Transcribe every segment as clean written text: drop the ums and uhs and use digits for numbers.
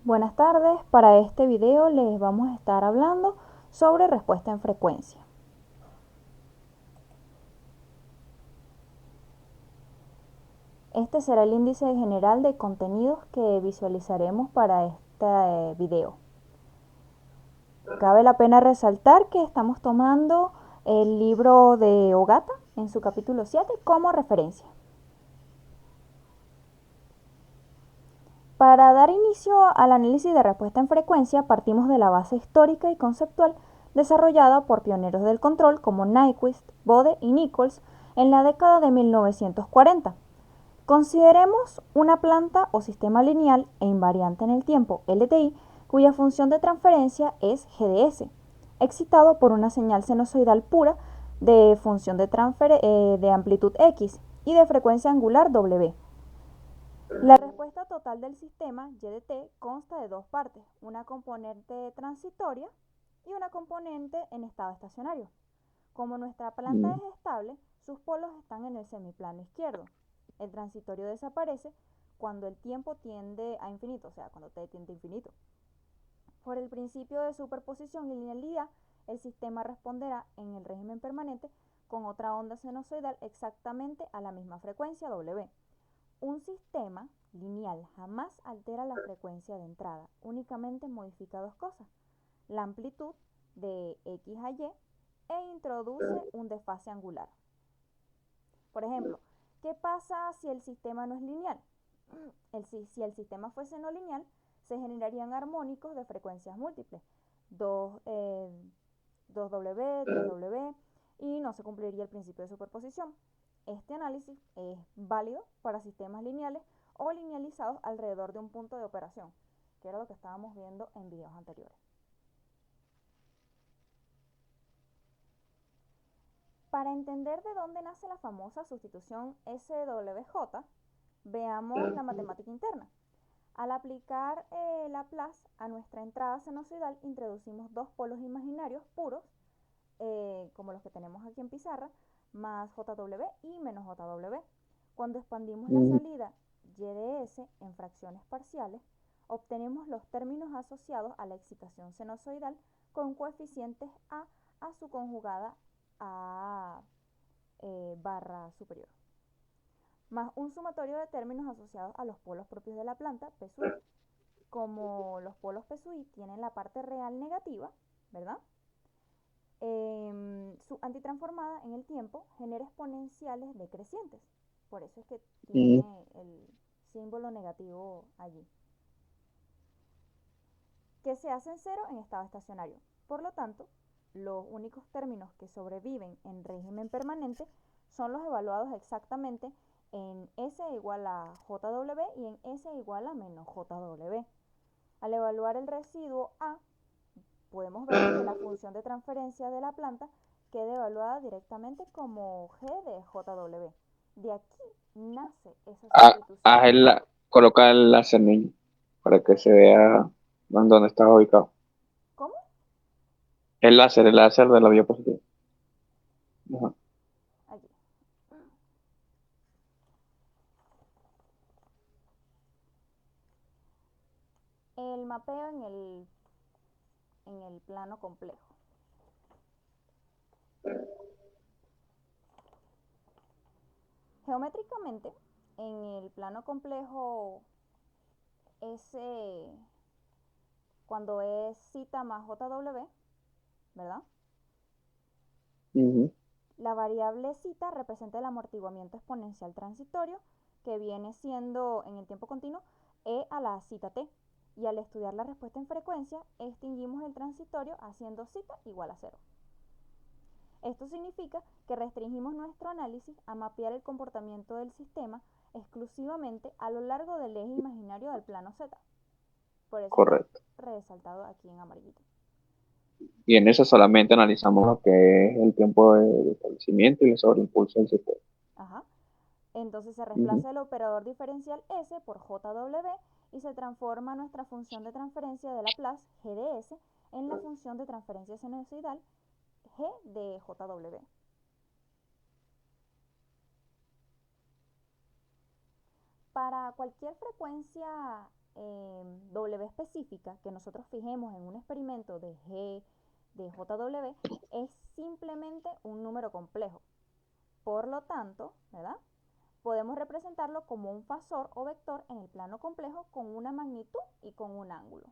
Buenas tardes, para este video les vamos a estar hablando sobre respuesta en frecuencia. Este será el índice general de contenidos que visualizaremos para este video. Cabe la pena resaltar que estamos tomando el libro de Ogata en su capítulo 7 como referencia. Para dar inicio al análisis de respuesta en frecuencia, partimos de la base histórica y conceptual desarrollada por pioneros del control como Nyquist, Bode y Nichols en la década de 1940. Consideremos una planta o sistema lineal e invariante en el tiempo, LTI, cuya función de transferencia es GDS, excitado por una señal sinusoidal pura de función de amplitud X y de frecuencia angular W. La respuesta total del sistema Y de t consta de dos partes, una componente transitoria y una componente en estado estacionario. Como nuestra planta Mm, es estable, sus polos están en el semiplano izquierdo. El transitorio desaparece cuando el tiempo tiende a infinito, o sea, cuando t tiende a infinito. Por el principio de superposición y linealidad, el sistema responderá en el régimen permanente con otra onda sinusoidal exactamente a la misma frecuencia W. Un sistema lineal jamás altera la frecuencia de entrada, únicamente modifica dos cosas, la amplitud de X a Y e introduce un desfase angular. Por ejemplo, ¿qué pasa si el sistema no es lineal? Si el sistema fuese no lineal, se generarían armónicos de frecuencias múltiples, 2, 2W, 3W, y no se cumpliría el principio de superposición. Este análisis es válido para sistemas lineales o linealizados alrededor de un punto de operación, que era lo que estábamos viendo en videos anteriores. Para entender de dónde nace la famosa sustitución SWJ, veamos la matemática interna. Al aplicar Laplace a nuestra entrada sinusoidal, introducimos dos polos imaginarios puros, como los que tenemos aquí en pizarra, más JW y menos JW. Cuando expandimos la mm, salida Y de S en fracciones parciales, obtenemos los términos asociados a la excitación sinusoidal con coeficientes a su conjugada a barra superior, más un sumatorio de términos asociados a los polos propios de la planta, P sub I. Como los polos P sub I tienen la parte real negativa, ¿verdad? Su antitransformada en el tiempo genera exponenciales decrecientes. Por eso es que mm. tiene el símbolo negativo allí, que se hacen cero en estado estacionario. Por lo tanto, los únicos términos que sobreviven en régimen permanente son los evaluados exactamente en S igual a JW y en S igual a menos JW. Al evaluar el residuo A, podemos ver que la función de transferencia de la planta queda evaluada directamente como G de JW. De aquí nace esa sustitución. Coloca el láser, niño, para que se vea dónde está ubicado. ¿Cómo? El láser de la diapositiva. Ajá. Allí. El mapeo en el plano complejo. Geométricamente, en el plano complejo, ese, cuando es zeta más JW, ¿verdad? Ujú. La variable zeta representa el amortiguamiento exponencial transitorio, que viene siendo en el tiempo continuo e a la zeta t. Y al estudiar la respuesta en frecuencia, extinguimos el transitorio haciendo zeta igual a 0. Esto significa que restringimos nuestro análisis a mapear el comportamiento del sistema exclusivamente a lo largo del eje imaginario del plano z. Por eso está Correcto. resaltado aquí en amarillito. Y en eso solamente analizamos lo que es el tiempo de establecimiento y el sobreimpulso del sistema. Ajá. Entonces se Ujú. reemplaza el operador diferencial S por JW y se transforma nuestra función de transferencia de Laplace, G de S, en la función de transferencia sinusoidal G de JW. Para cualquier frecuencia W específica que nosotros fijemos en un experimento de G de JW es simplemente un número complejo. Por lo tanto, ¿verdad? Podemos representarlo como un fasor o vector en el plano complejo con una magnitud y con un ángulo.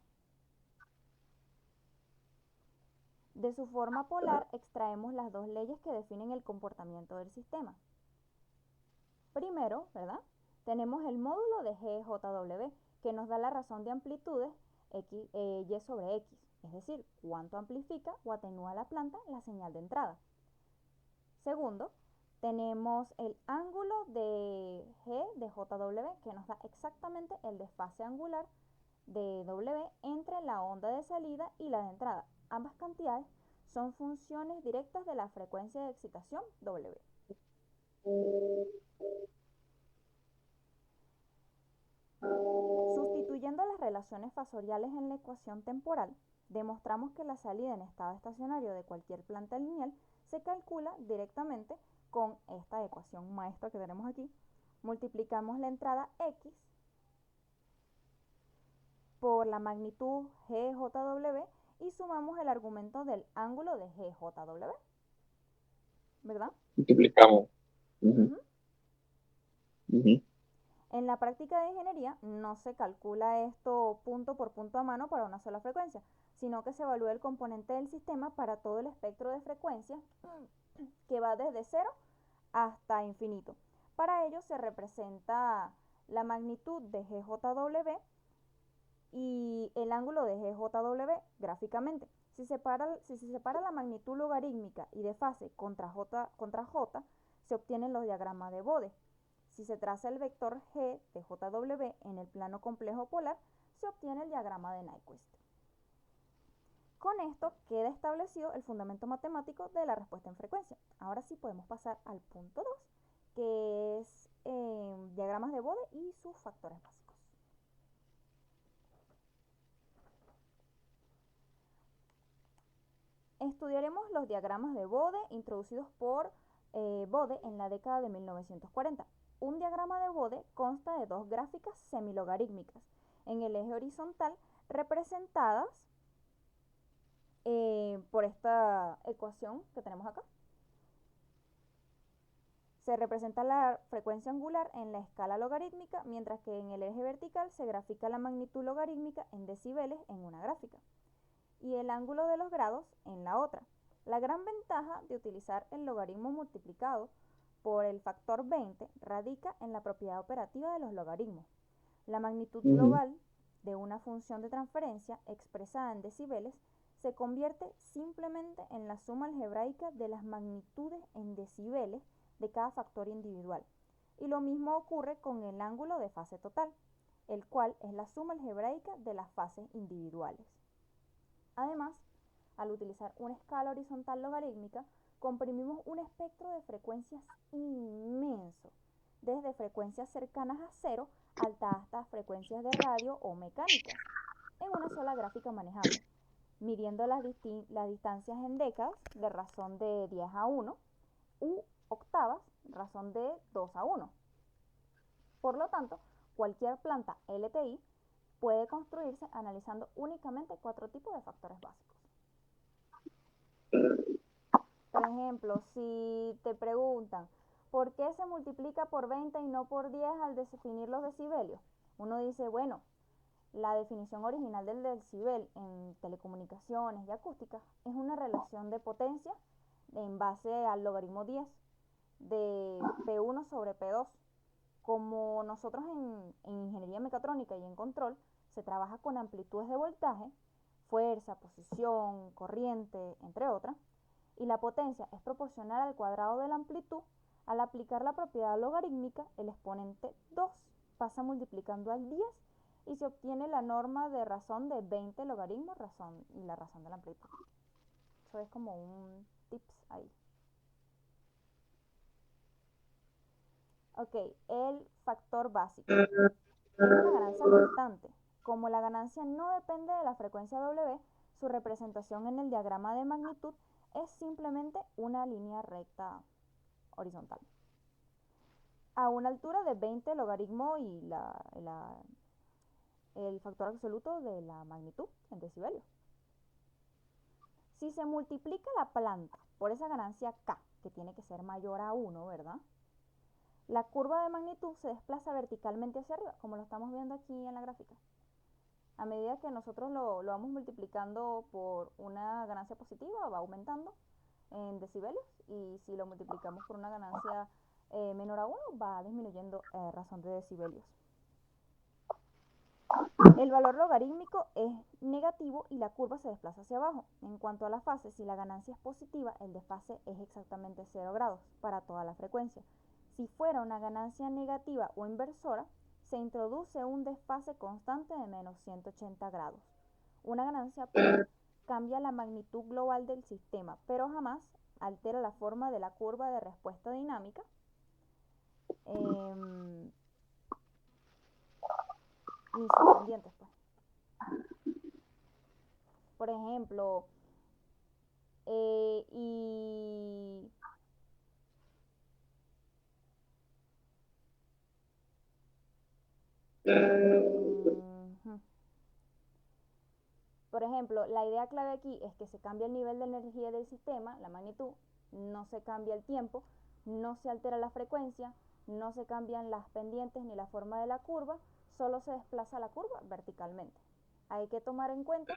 De su forma polar extraemos las dos leyes que definen el comportamiento del sistema. Primero, ¿verdad? Tenemos el módulo de GJW que nos da la razón de amplitudes X, Y sobre X, es decir, cuánto amplifica o atenúa la planta la señal de entrada. Segundo, tenemos el ángulo de G de JW que nos da exactamente el desfase angular de W entre la onda de salida y la de entrada. Ambas cantidades son funciones directas de la frecuencia de excitación W. Sustituyendo las relaciones fasoriales en la ecuación temporal, demostramos que la salida en estado estacionario de cualquier planta lineal se calcula directamente con esta ecuación maestra que tenemos aquí. Multiplicamos la entrada X por la magnitud GJW y sumamos el argumento del ángulo de GJW, ¿verdad? Multiplicamos. En la práctica de ingeniería no se calcula esto punto por punto a mano para una sola frecuencia, sino que se evalúa el componente del sistema para todo el espectro de frecuencias que va desde 0 hasta infinito. Para ello se representa la magnitud de GJW y el ángulo de GJW gráficamente. Si se separa la magnitud logarítmica y de fase contra J, se obtienen los diagramas de Bode. Si se traza el vector G de JW en el plano complejo polar, se obtiene el diagrama de Nyquist. Con esto queda establecido el fundamento matemático de la respuesta en frecuencia. Ahora sí podemos pasar al punto 2, que es diagramas de Bode y sus factores básicos. Estudiaremos los diagramas de Bode introducidos por Bode en la década de 1940. Un diagrama de Bode consta de dos gráficas semilogarítmicas en el eje horizontal representadas por esta ecuación que tenemos acá. Se representa la frecuencia angular en la escala logarítmica, mientras que en el eje vertical se grafica la magnitud logarítmica en decibeles en una gráfica y el ángulo de los grados en la otra. La gran ventaja de utilizar el logaritmo multiplicado por el factor 20 radica en la propiedad operativa de los logaritmos. La magnitud global de una función de transferencia expresada en decibeles se convierte simplemente en la suma algebraica de las magnitudes en decibeles de cada factor individual. Y lo mismo ocurre con el ángulo de fase total, el cual es la suma algebraica de las fases individuales. Además, al utilizar una escala horizontal logarítmica, comprimimos un espectro de frecuencias inmenso, desde frecuencias cercanas a cero hasta frecuencias de radio o mecánicas, en una sola gráfica manejable, midiendo las distancias en décadas de razón de 10 a 1 u octavas razón de 2 a 1. Por lo tanto, cualquier planta LTI puede construirse analizando únicamente 4 tipos de factores básicos. Por ejemplo, si te preguntan, ¿por qué se multiplica por 20 y no por 10 al definir los decibelios? Uno dice, bueno, la definición original del decibel en telecomunicaciones y acústica es una relación de potencia en base al logaritmo 10 de P1 sobre P2. Como nosotros en ingeniería mecatrónica y en control se trabaja con amplitudes de voltaje, fuerza, posición, corriente, entre otras, y la potencia es proporcional al cuadrado de la amplitud, al aplicar la propiedad logarítmica, el exponente 2 pasa multiplicando al 10 y se obtiene la norma de razón de 20 logaritmos y la razón de la amplitud. Eso es como un tips ahí. Ok, el factor básico es una ganancia constante. Como la ganancia no depende de la frecuencia W, su representación en el diagrama de magnitud es simplemente una línea recta horizontal. A una altura de 20 logaritmo y el factor absoluto de la magnitud en decibelios. Si se multiplica la planta por esa ganancia K, que tiene que ser mayor a 1, ¿verdad? La curva de magnitud se desplaza verticalmente hacia arriba, como lo estamos viendo aquí en la gráfica. A medida que nosotros lo vamos multiplicando por una ganancia positiva, va aumentando en decibelios, y si lo multiplicamos por una ganancia menor a 1, va disminuyendo razón de decibelios. El valor logarítmico es negativo y la curva se desplaza hacia abajo. En cuanto a la fase, si la ganancia es positiva, el desfase es exactamente 0 grados para toda la frecuencia. Si fuera una ganancia negativa o inversora, se introduce un desfase constante de menos 180 grados. Una ganancia cambia la magnitud global del sistema, pero jamás altera la forma de la curva de respuesta dinámica. Y sus pendientes, pues. Por ejemplo, por ejemplo, la idea clave aquí es que se cambia el nivel de energía del sistema, la magnitud, no se cambia el tiempo, no se altera la frecuencia, no se cambian las pendientes ni la forma de la curva, solo se desplaza la curva verticalmente. Hay que tomar en cuenta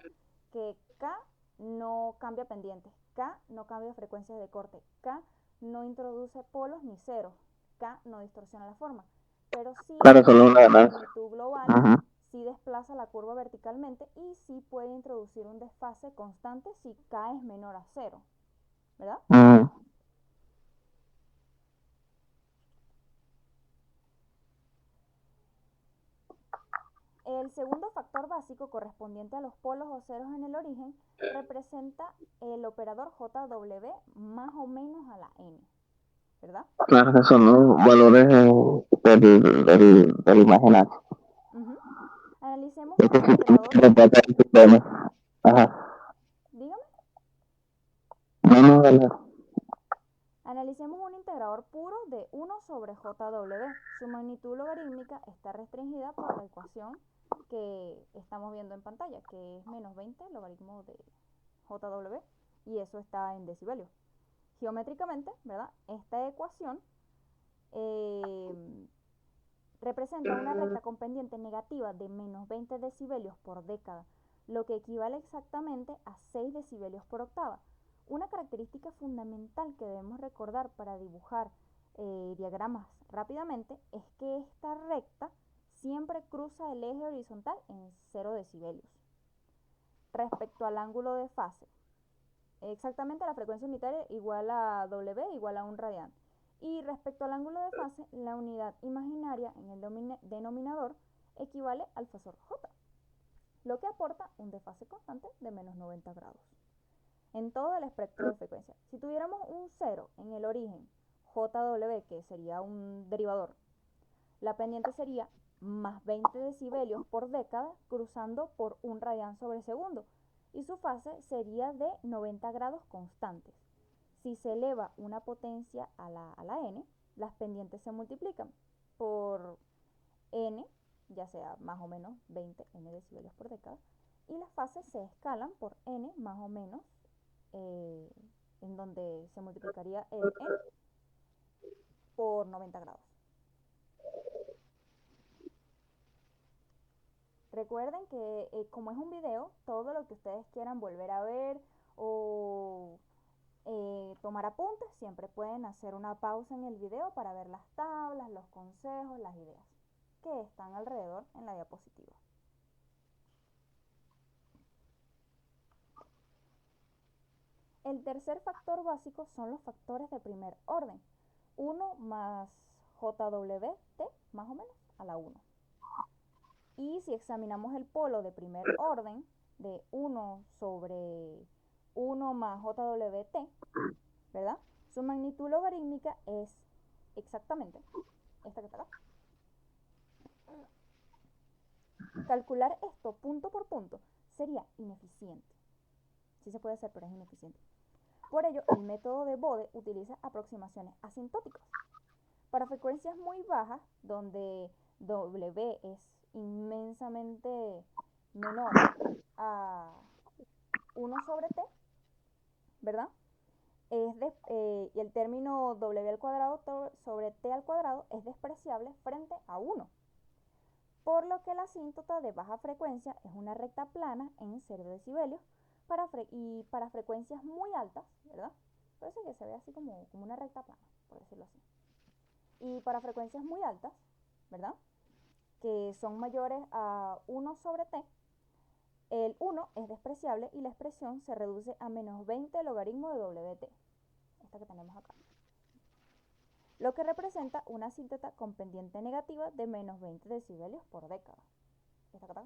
que K no cambia pendientes, K no cambia frecuencias de corte, K no introduce polos ni ceros, K no distorsiona la forma, pero sí Claro, solo una la ganancia. magnitud global sí desplaza la curva verticalmente y sí puede introducir un desfase constante si K es menor a 0, ¿verdad? El segundo factor básico correspondiente a los polos o ceros en el origen representa el operador JW más o menos a la n, ¿verdad? Claro que son los valores del imaginario. Analicemos un integrador. Ajá. Dígame. No, no. Analicemos un integrador puro de 1 sobre JW. Su magnitud logarítmica está restringida por la ecuación que estamos viendo en pantalla, que es menos 20 logaritmo de JW, y eso está en decibelios. Geométricamente, ¿verdad? Esta ecuación representa una recta con pendiente negativa de menos 20 decibelios por década, lo que equivale exactamente a 6 decibelios por octava. Una característica fundamental que debemos recordar para dibujar diagramas rápidamente es que esta recta siempre cruza el eje horizontal en 0 decibelios. Respecto al ángulo de fase, exactamente la frecuencia unitaria igual a W igual a 1 radián. Y respecto al ángulo de fase, la unidad imaginaria en el denominador equivale al fasor J, lo que aporta un desfase constante de menos 90 grados. En todo el espectro de frecuencia, si tuviéramos un 0 en el origen, JW, que sería un derivador, la pendiente sería más 20 decibelios por década cruzando por 1 radián sobre segundo, y su fase sería de 90 grados constantes. Si se eleva una potencia a la n, las pendientes se multiplican por n, ya sea más o menos 20 n decibelios por década, y las fases se escalan por n más o menos, en donde se multiplicaría el n por 90 grados. Recuerden que como es un video, todo lo que ustedes quieran volver a ver o tomar apuntes, siempre pueden hacer una pausa en el video para ver las tablas, los consejos, las ideas que están alrededor en la diapositiva. El tercer factor básico son los factores de primer orden, 1 más JWT más o menos a la 1. Y si examinamos el polo de primer orden de 1 sobre 1 más JWT, ¿verdad? Su magnitud logarítmica es exactamente esta que está acá. Calcular esto punto por punto sería ineficiente. Sí se puede hacer, pero es ineficiente. Por ello, el método de Bode utiliza aproximaciones asintóticas. Para frecuencias muy bajas, donde W es inmensamente menor a 1 sobre t, ¿verdad? Y el término w al cuadrado sobre t al cuadrado es despreciable frente a 1, por lo que la asíntota de baja frecuencia es una recta plana en 0 decibelios y para frecuencias muy altas, ¿verdad? Parece que se ve así como una recta plana, por decirlo así. Y para frecuencias muy altas, ¿verdad? Que son mayores a 1 sobre t, el 1 es despreciable y la expresión se reduce a menos 20 logaritmo de wt, esta que tenemos acá, lo que representa una asíntota con pendiente negativa de menos 20 decibelios por década. ¿Esta acá?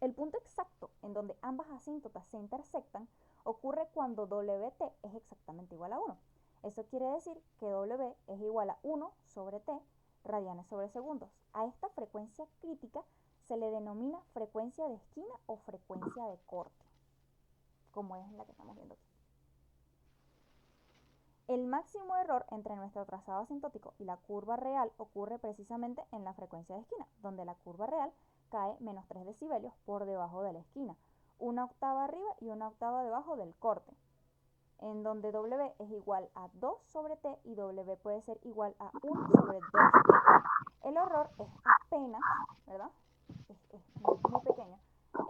El punto exacto en donde ambas asíntotas se intersectan ocurre cuando wt es exactamente igual a 1. Eso quiere decir que w es igual a 1 sobre t radianes sobre segundos. A esta frecuencia crítica se le denomina frecuencia de esquina o frecuencia de corte, como es la que estamos viendo aquí. El máximo error entre nuestro trazado asintótico y la curva real ocurre precisamente en la frecuencia de esquina, donde la curva real cae menos 3 decibelios por debajo de la esquina, una octava arriba y una octava debajo del corte, en donde w es igual a 2 sobre t y w puede ser igual a 1 sobre 2t. El error es apenas, ¿verdad? Es muy pequeño,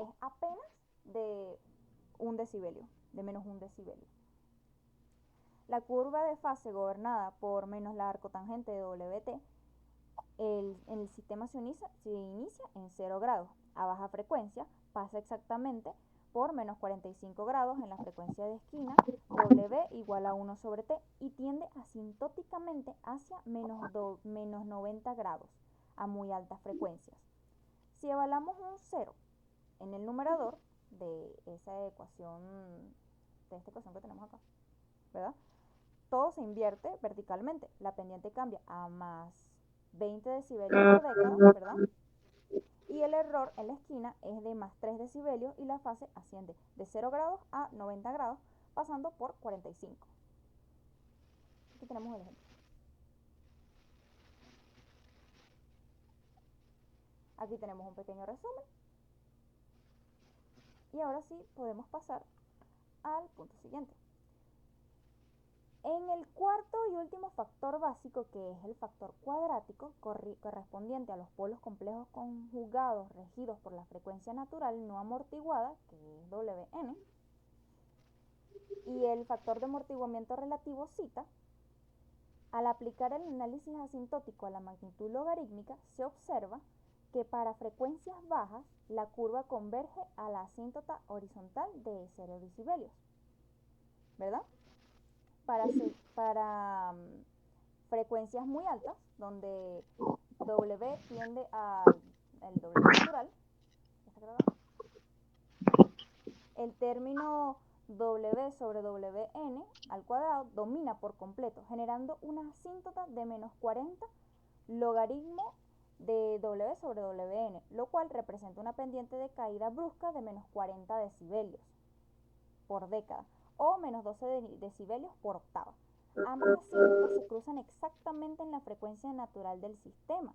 es apenas de 1 decibelio, de menos 1 decibelio. La curva de fase gobernada por menos la arcotangente de wt, el sistema se inicia en 0 grados. A baja frecuencia pasa exactamente por menos 45 grados en la frecuencia de esquina, w igual a 1 sobre t, y tiende asintóticamente hacia menos 90 grados a muy altas frecuencias. Si evaluamos un 0 en el numerador de esta ecuación que tenemos acá, ¿verdad? Todo se invierte verticalmente. La pendiente cambia a más 20 decibelios por década, ¿verdad? Y el error en la esquina es de más 3 decibelios y la fase asciende de 0 grados a 90 grados, pasando por 45. Aquí tenemos el ejemplo. Aquí tenemos un pequeño resumen. Y ahora sí podemos pasar al punto siguiente. En el cuarto y último factor básico, que es el factor cuadrático, correspondiente a los polos complejos conjugados regidos por la frecuencia natural no amortiguada, que es Wn, y el factor de amortiguamiento relativo zeta, al aplicar el análisis asintótico a la magnitud logarítmica, se observa que para frecuencias bajas la curva converge a la asíntota horizontal de 0 decibelios, ¿verdad? Para frecuencias muy altas, donde W tiende al W natural, el término W sobre Wn al cuadrado domina por completo, generando una asíntota de menos 40 logaritmo de W sobre Wn, lo cual representa una pendiente de caída brusca de menos 40 decibelios por década, o menos 12 decibelios por octava. Ambas asíntotas se cruzan exactamente en la frecuencia natural del sistema,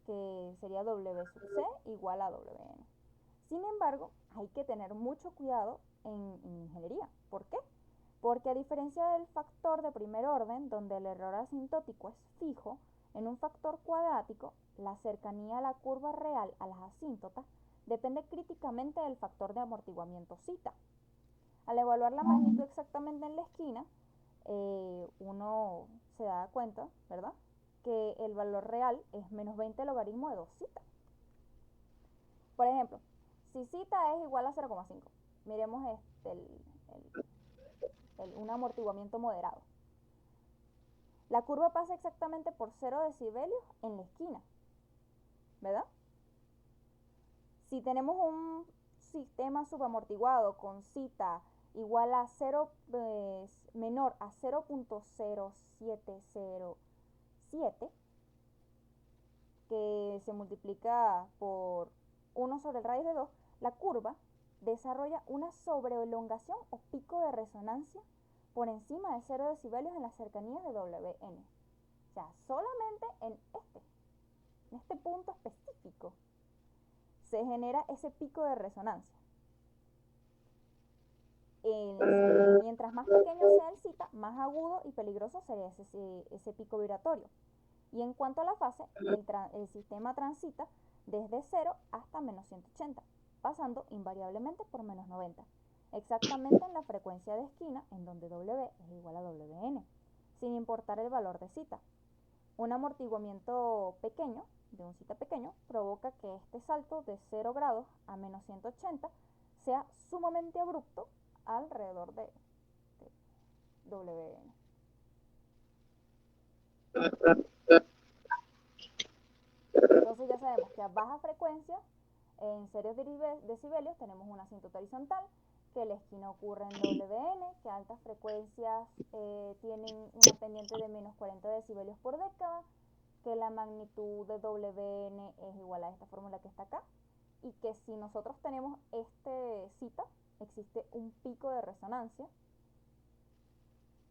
que sería W sub C igual a Wn. Sin embargo, hay que tener mucho cuidado en ingeniería. ¿Por qué? Porque a diferencia del factor de primer orden, donde el error asintótico es fijo, en un factor cuadrático, la cercanía a la curva real a las asíntotas depende críticamente del factor de amortiguamiento zeta. Al evaluar la magnitud exactamente en la esquina, uno se da cuenta, ¿verdad?, que el valor real es menos 20 logaritmo de 2 zeta. Por ejemplo, si zeta es igual a 0,5, miremos un amortiguamiento moderado. La curva pasa exactamente por 0 decibelios en la esquina, ¿verdad? Si tenemos un sistema subamortiguado con zeta igual a 0, menor a 0.0707, que se multiplica por 1 sobre el raíz de 2, la curva desarrolla una sobreelongación o pico de resonancia por encima de 0 decibelios en las cercanías de Wn. O sea, solamente en este en este punto específico, se genera ese pico de resonancia. Mientras más pequeño sea el zeta, más agudo y peligroso sería ese pico vibratorio. Y en cuanto a la fase, el sistema transita desde 0 hasta menos 180, pasando invariablemente por menos 90, exactamente en la frecuencia de esquina, en donde W es igual a WN, sin importar el valor de zeta. Un amortiguamiento pequeño, de un zeta pequeño, provoca que este salto de 0 grados a menos 180 sea sumamente abrupto alrededor de WN. Entonces ya sabemos que a baja frecuencia, en serios decibelios, tenemos una asíntota horizontal, que la esquina ocurre en WN, que a altas frecuencias tienen una pendiente de menos 40 decibelios por década, que la magnitud de WN es igual a esta fórmula que está acá, y que si nosotros tenemos este zeta, existe un pico de resonancia,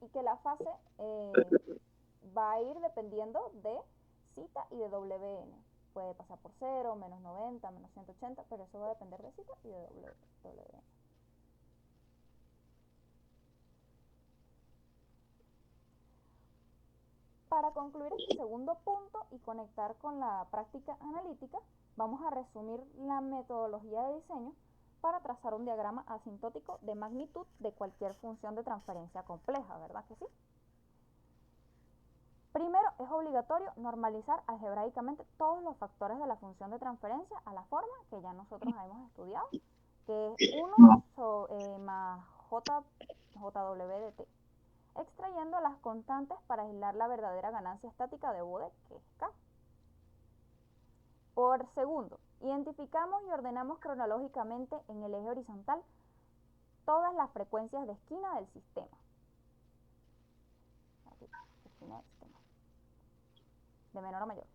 y que la fase va a ir dependiendo de zeta y de WN. Puede pasar por 0, menos 90, menos 180, pero eso va a depender de zeta y de WN. Para concluir este segundo punto y conectar con la práctica analítica, vamos a resumir la metodología de diseño para trazar un diagrama asintótico de magnitud de cualquier función de transferencia compleja, ¿verdad que sí? Primero, es obligatorio normalizar algebraicamente todos los factores de la función de transferencia a la forma que ya nosotros hemos estudiado, que es 1 más JW de t, extrayendo las constantes para aislar la verdadera ganancia estática de Bode, que es K. Por segundo, identificamos y ordenamos cronológicamente en el eje horizontal todas las frecuencias de esquina del sistema. Aquí, esquina del sistema, de menor a mayor.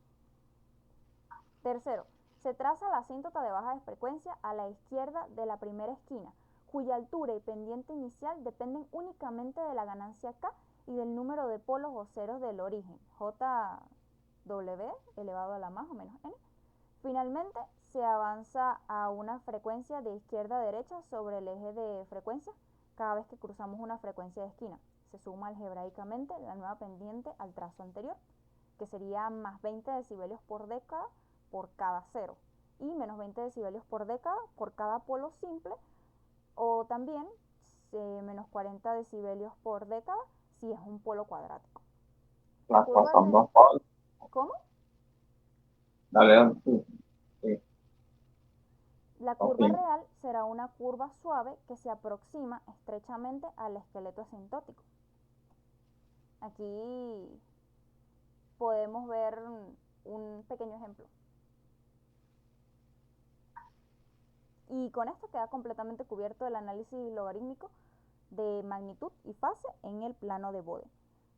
Tercero, se traza la asíntota de baja frecuencia a la izquierda de la primera esquina, cuya altura y pendiente inicial dependen únicamente de la ganancia K y del número de polos o ceros del origen, JW elevado a la más o menos n. Finalmente, se avanza a una frecuencia de izquierda a derecha sobre el eje de frecuencia cada vez que cruzamos una frecuencia de esquina. Se suma algebraicamente la nueva pendiente al trazo anterior, que sería más 20 decibelios por década por cada cero y menos 20 decibelios por década por cada polo simple, o también menos 40 decibelios por década si es un polo cuadrático. La curva Son dos polos. ¿Cómo? Dale, sí. La curva real será una curva suave que se aproxima estrechamente al esqueleto asintótico. Aquí podemos ver un pequeño ejemplo. Y con esto queda completamente cubierto el análisis logarítmico de magnitud y fase en el plano de Bode.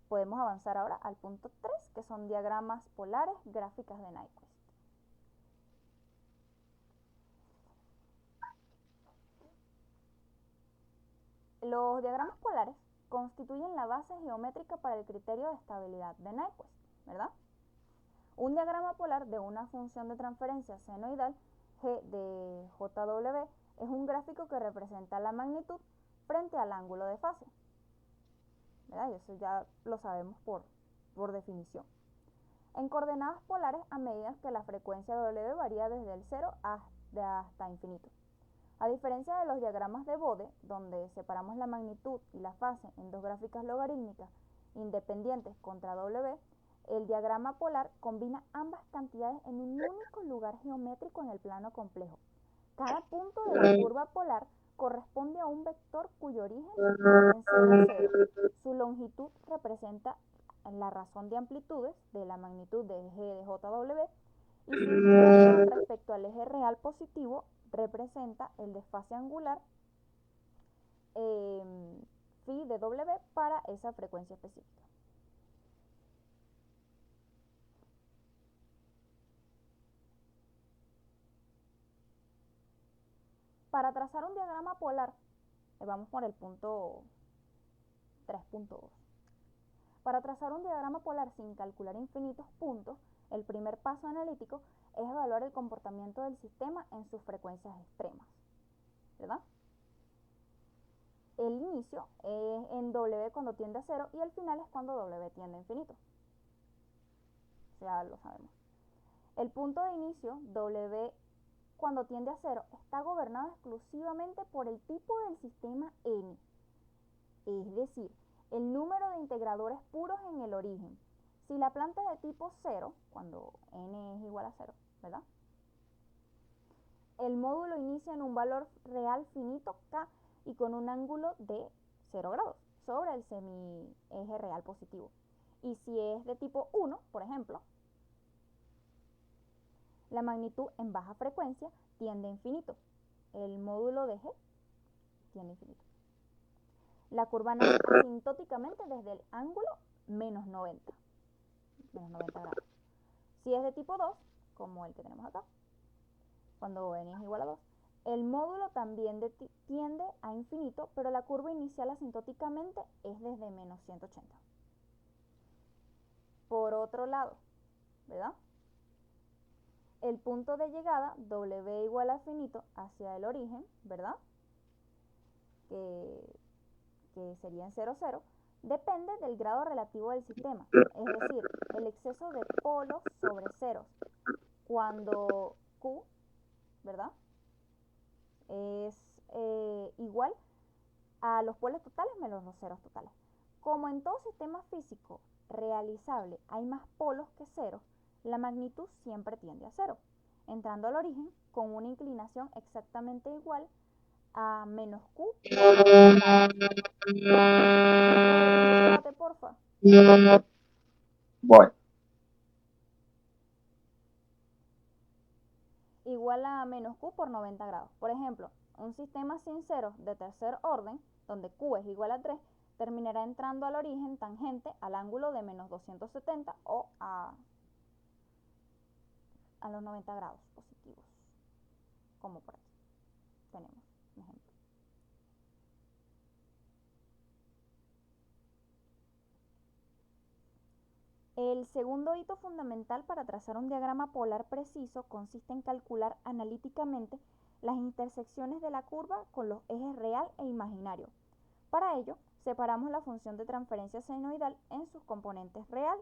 Podemos avanzar ahora al punto 3, que son diagramas polares, gráficas de Nyquist. Los diagramas polares constituyen la base geométrica para el criterio de estabilidad de Nyquist, ¿verdad? Un diagrama polar de una función de transferencia senoidal G de JW es un gráfico que representa la magnitud frente al ángulo de fase, ¿verdad? Y eso ya lo sabemos por definición. En coordenadas polares, a medida que la frecuencia W varía desde el 0 hasta infinito. A diferencia de los diagramas de Bode, donde separamos la magnitud y la fase en dos gráficas logarítmicas independientes contra W, el diagrama polar combina ambas cantidades en un único lugar geométrico en el plano complejo. Cada punto de la curva polar corresponde a un vector cuyo origen encierra 0. Su longitud representa la razón de amplitudes de la magnitud de G de JW y su inclinación respecto al eje real positivo representa el desfase angular phi de W para esa frecuencia específica. Para trazar un diagrama polar, vamos por el punto 3.2. Para trazar un diagrama polar sin calcular infinitos puntos, El primer paso analítico es evaluar el comportamiento del sistema en sus frecuencias extremas, ¿verdad? El inicio es en W cuando tiende a 0 y el final es cuando W tiende a infinito. Ya lo sabemos. El punto de inicio, W cuando tiende a 0, está gobernado exclusivamente por el tipo del sistema n, es decir, el número de integradores puros en el origen. Si la planta es de tipo 0, cuando n es igual a 0, ¿verdad? El módulo inicia en un valor real finito k y con un ángulo de 0 grados sobre el semieje real positivo. Y si es de tipo 1, por ejemplo, la magnitud en baja frecuencia tiende a infinito. El módulo de g tiende a infinito. La curva nace asintóticamente desde el ángulo menos 90 grados. Si es de tipo 2, como el que tenemos acá, cuando n es igual a 2, el módulo también tiende a infinito, pero la curva inicial asintóticamente es desde menos 180. Por otro lado, ¿verdad? El punto de llegada, W igual a finito, hacia el origen, ¿verdad? Que sería en 0, 0, depende del grado relativo del sistema, es decir, el exceso de polos sobre ceros, cuando Q, ¿verdad?, es igual a los polos totales menos los ceros totales. Como en todo sistema físico realizable hay más polos que ceros, la magnitud siempre tiende a 0, entrando al origen con una inclinación exactamente igual a menos Q por 90 grados. Porfa. Bueno, Igual a menos Q por 90 grados. Por ejemplo, un sistema sin ceros de tercer orden, donde Q es igual a 3, terminará entrando al origen tangente al ángulo de menos 270 o a los 90 grados positivos, como por aquí tenemos un ejemplo. El segundo hito fundamental para trazar un diagrama polar preciso consiste en calcular analíticamente las intersecciones de la curva con los ejes real e imaginario. Para ello, separamos la función de transferencia senoidal en sus componentes real,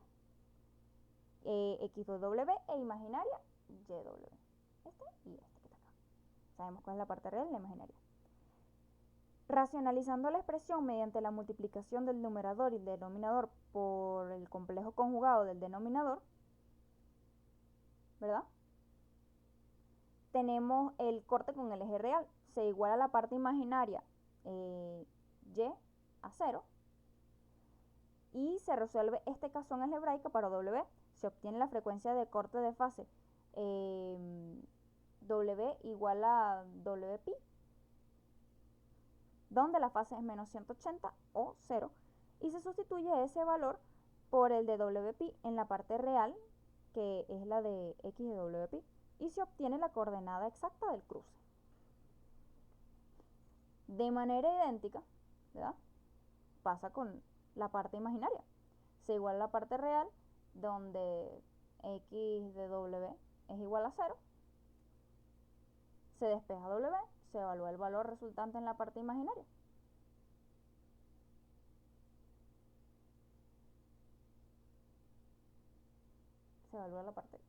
xw, e imaginaria, yw. Este y este que está acá. Sabemos cuál es la parte real y la imaginaria. Racionalizando la expresión mediante la multiplicación del numerador y el denominador por el complejo conjugado del denominador, ¿verdad? Tenemos el corte con el eje real, se iguala a la parte imaginaria y a 0, y se resuelve esta ecuación algebraica para W. Se obtiene la frecuencia de corte de fase W igual a WPi, donde la fase es menos 180 o 0, y se sustituye ese valor por el de WPi en la parte real, que es la de x de WPi, y se obtiene la coordenada exacta del cruce. De manera idéntica, ¿verdad?, pasa con la parte imaginaria. Se iguala a la parte real, donde x de W es igual a 0, se despeja W, se evalúa el valor resultante en la parte imaginaria. Se evalúa la parte.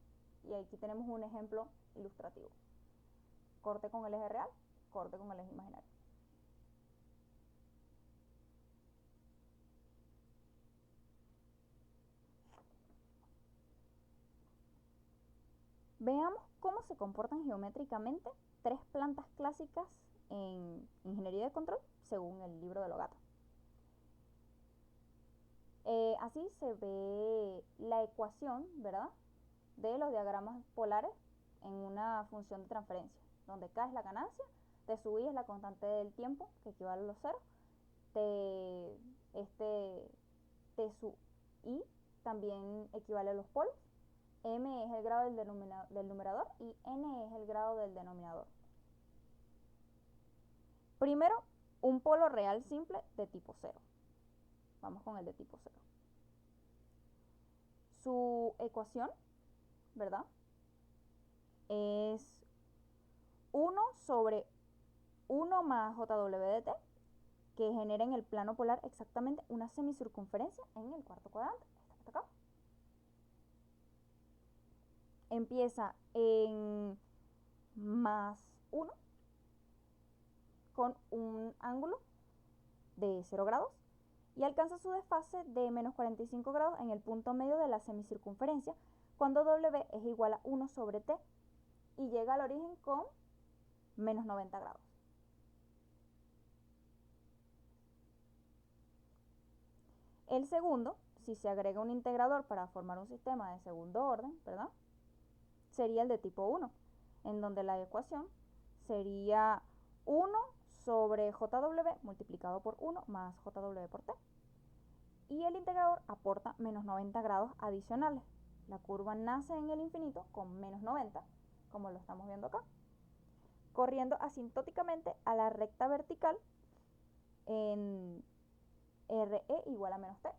Y aquí tenemos un ejemplo ilustrativo. Corte con el eje real, corte con el eje imaginario. Veamos cómo se comportan geométricamente tres plantas clásicas en ingeniería de control según el libro de Logato. Así se ve la ecuación, ¿verdad?, de los diagramas polares en una función de transferencia, donde K es la ganancia, T sub I es la constante del tiempo, que equivale a los ceros, T sub I también equivale a los polos, M es el grado del numerador y N es el grado del denominador. Primero, un polo real simple de tipo 0. Vamos con el de tipo 0. Su ecuación ¿verdad? Es 1 sobre 1 más JW de t, que genera en el plano polar exactamente una semicircunferencia en el cuarto cuadrante. Esta que está acá. Empieza en más 1 con un ángulo de 0 grados y alcanza su desfase de menos 45 grados en el punto medio de la semicircunferencia cuando W es igual a 1 sobre t y llega al origen con menos 90 grados. El segundo, si se agrega un integrador para formar un sistema de segundo orden, ¿verdad? Sería el de tipo 1, en donde la ecuación sería 1 sobre JW multiplicado por 1 más JW por t. Y el integrador aporta menos 90 grados adicionales. La curva nace en el infinito con menos 90, como lo estamos viendo acá, corriendo asintóticamente a la recta vertical en RE igual a menos t.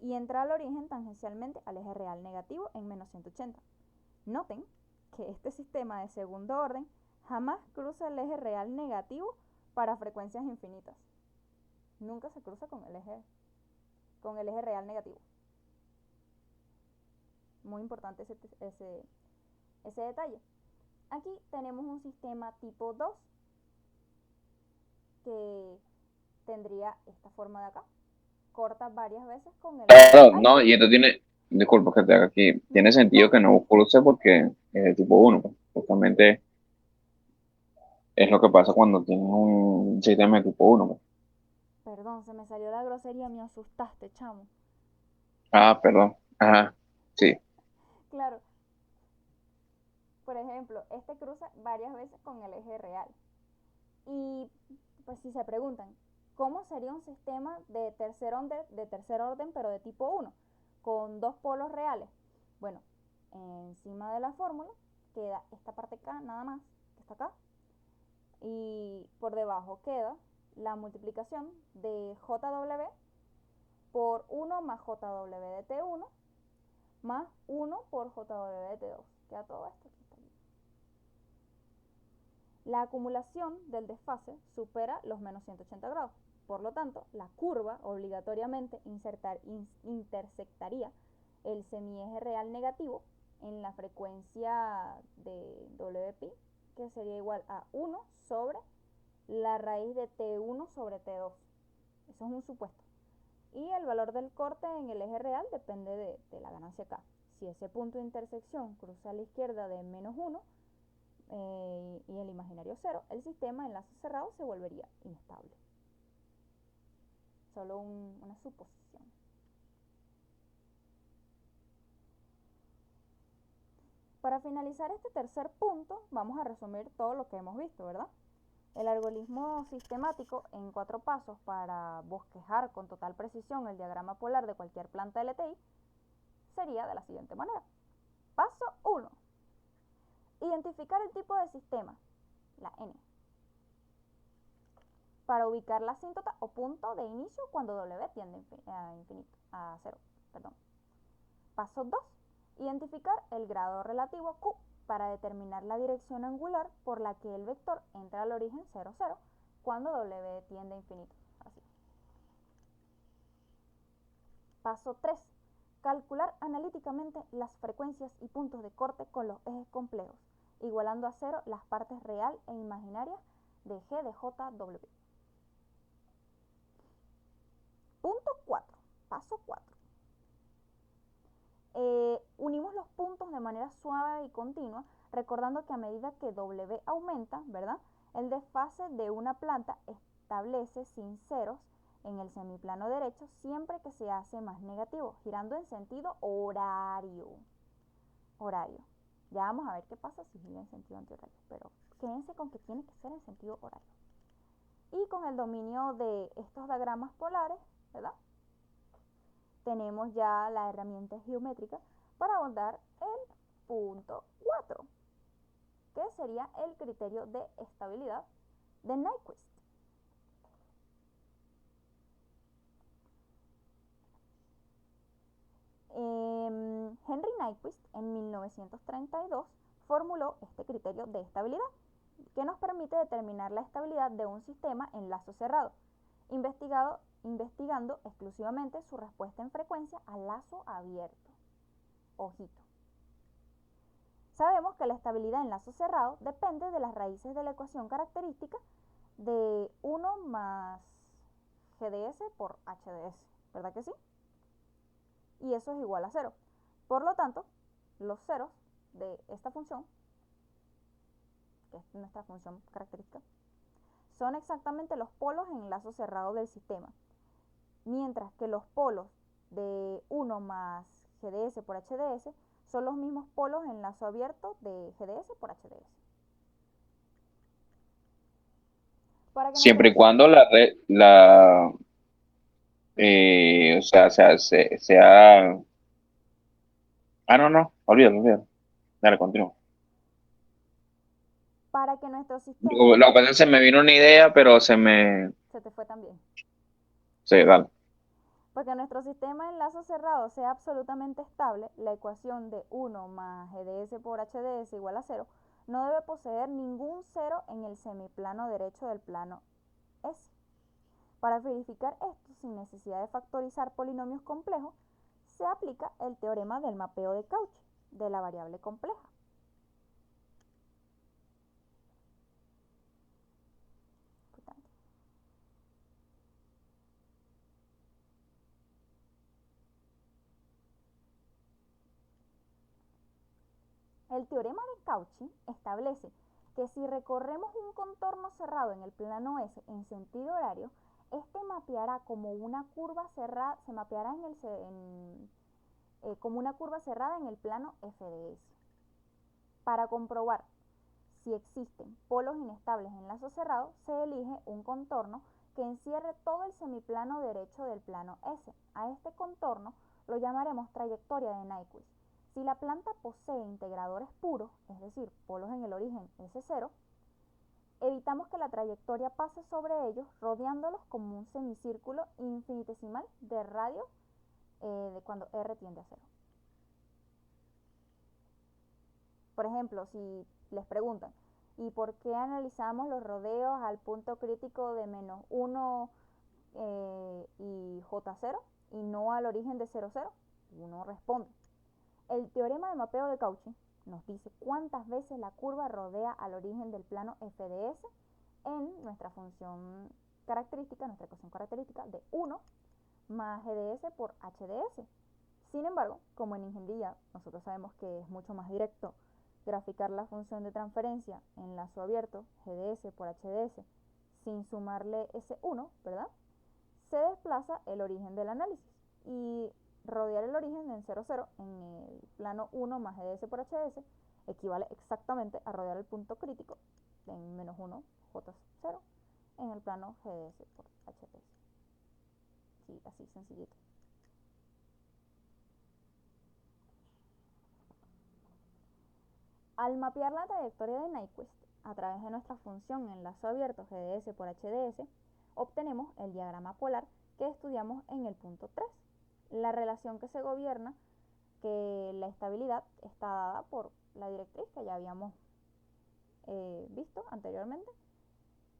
Y entra al origen tangencialmente al eje real negativo en menos 180. Noten que este sistema de segundo orden jamás cruza el eje real negativo para frecuencias infinitas. Nunca se cruza con el eje real negativo. Muy importante ese detalle. Aquí tenemos un sistema tipo 2 que tendría esta forma de acá. Corta varias veces con el... Claro, no, y esto tiene, disculpa que te haga aquí, tiene sentido que no cruce porque es de tipo 1, pues. Justamente es lo que pasa cuando tienes un sistema de tipo 1, pues. Perdón, se me salió la grosería, me asustaste, chamo. Ah, perdón. Ajá, sí. Claro, por ejemplo, este cruza varias veces con el eje real. Y pues si se preguntan, ¿cómo sería un sistema de tercer orden pero de tipo 1? Con dos polos reales. Bueno, encima de la fórmula queda esta parte acá, nada más, que está acá. Y por debajo queda la multiplicación de JW por 1 más JW de T1 más 1 por JW de T2. Queda todo esto aquí. La acumulación del desfase supera los menos 180 grados. Por lo tanto, la curva obligatoriamente intersectaría el semieje real negativo en la frecuencia de WPi, que sería igual a 1 sobre la raíz de T1 sobre T2. Eso es un supuesto. Y el valor del corte en el eje real depende de la ganancia K. Si ese punto de intersección cruza a la izquierda de menos 1, y el imaginario 0, el sistema en lazo cerrado se volvería inestable. Solo una suposición. Para finalizar este tercer punto, vamos a resumir todo lo que hemos visto, ¿verdad? El algoritmo sistemático en 4 pasos para bosquejar con total precisión el diagrama polar de cualquier planta LTI sería de la siguiente manera. Paso 1. Identificar el tipo de sistema, la N, para ubicar la asíntota o punto de inicio cuando W tiende a 0. Paso 2. Identificar el grado relativo Q para determinar la dirección angular por la que el vector entra al origen 0, 0 cuando W tiende a infinito. Así. Paso 3. Calcular analíticamente las frecuencias y puntos de corte con los ejes complejos, igualando a 0 las partes real e imaginarias de G de JW. Punto 4. Paso 4. Unimos los puntos de manera suave y continua, recordando que a medida que W aumenta, ¿verdad?, el desfase de una planta establece sin ceros en el semiplano derecho siempre que se hace más negativo, girando en sentido horario. Ya vamos a ver qué pasa si gira en sentido antihorario, pero quédense con que tiene que ser en sentido horario. Y con el dominio de estos diagramas polares, ¿verdad?, tenemos ya la herramienta geométrica para abordar el punto 4, que sería el criterio de estabilidad de Nyquist. Henry Nyquist en 1932 formuló este criterio de estabilidad, que nos permite determinar la estabilidad de un sistema en lazo cerrado, investigando exclusivamente su respuesta en frecuencia a lazo abierto. Ojito. Sabemos que la estabilidad en lazo cerrado depende de las raíces de la ecuación característica de 1 más GDS por HDS, ¿verdad que sí? Y eso es igual a 0. Por lo tanto, los ceros de esta función, que es nuestra función característica, son exactamente los polos en lazo cerrado del sistema, mientras que los polos de 1 más GDS por HDS son los mismos polos en lazo abierto de GDS por HDS. Siempre y cuando o sea, no, olvídalo. Dale, continúa. Para que nuestro sistema... Lo que pasa es que se me vino una idea, pero se te fue también. Sí, dale. Para que nuestro sistema en lazo cerrado sea absolutamente estable, la ecuación de 1 más GDS por HDS igual a 0 no debe poseer ningún cero en el semiplano derecho del plano S. Para verificar esto sin necesidad de factorizar polinomios complejos, se aplica el teorema del mapeo de Cauchy de la variable compleja. El teorema de Cauchy establece que si recorremos un contorno cerrado en el plano S en sentido horario, este mapeará como una curva cerrada, se mapeará como una curva cerrada en el plano F de S. Para comprobar si existen polos inestables en lazo cerrado, se elige un contorno que encierre todo el semiplano derecho del plano S. A este contorno lo llamaremos trayectoria de Nyquist. Si la planta posee integradores puros, es decir, polos en el origen S0, evitamos que la trayectoria pase sobre ellos rodeándolos como un semicírculo infinitesimal de radio de cuando R tiende a 0. Por ejemplo, si les preguntan, ¿y por qué analizamos los rodeos al punto crítico de menos 1 y J0 y no al origen de 0, 0? Uno responde. El teorema de mapeo de Cauchy nos dice cuántas veces la curva rodea al origen del plano f de s en nuestra función característica, nuestra ecuación característica de 1 más gds por hds. Sin embargo, como en ingeniería nosotros sabemos que es mucho más directo graficar la función de transferencia en lazo abierto gds por hds sin sumarle ese 1, ¿verdad? Se desplaza el origen del análisis y rodear el origen en 0, 0 en el plano 1 más GDS por HDS equivale exactamente a rodear el punto crítico en menos 1 J0 en el plano GDS por HDS. Sí, así sencillito. Al mapear la trayectoria de Nyquist a través de nuestra función en lazo abierto GDS por HDS, obtenemos el diagrama polar que estudiamos en el punto 3. La relación que se gobierna que la estabilidad está dada por la directriz que ya habíamos visto anteriormente,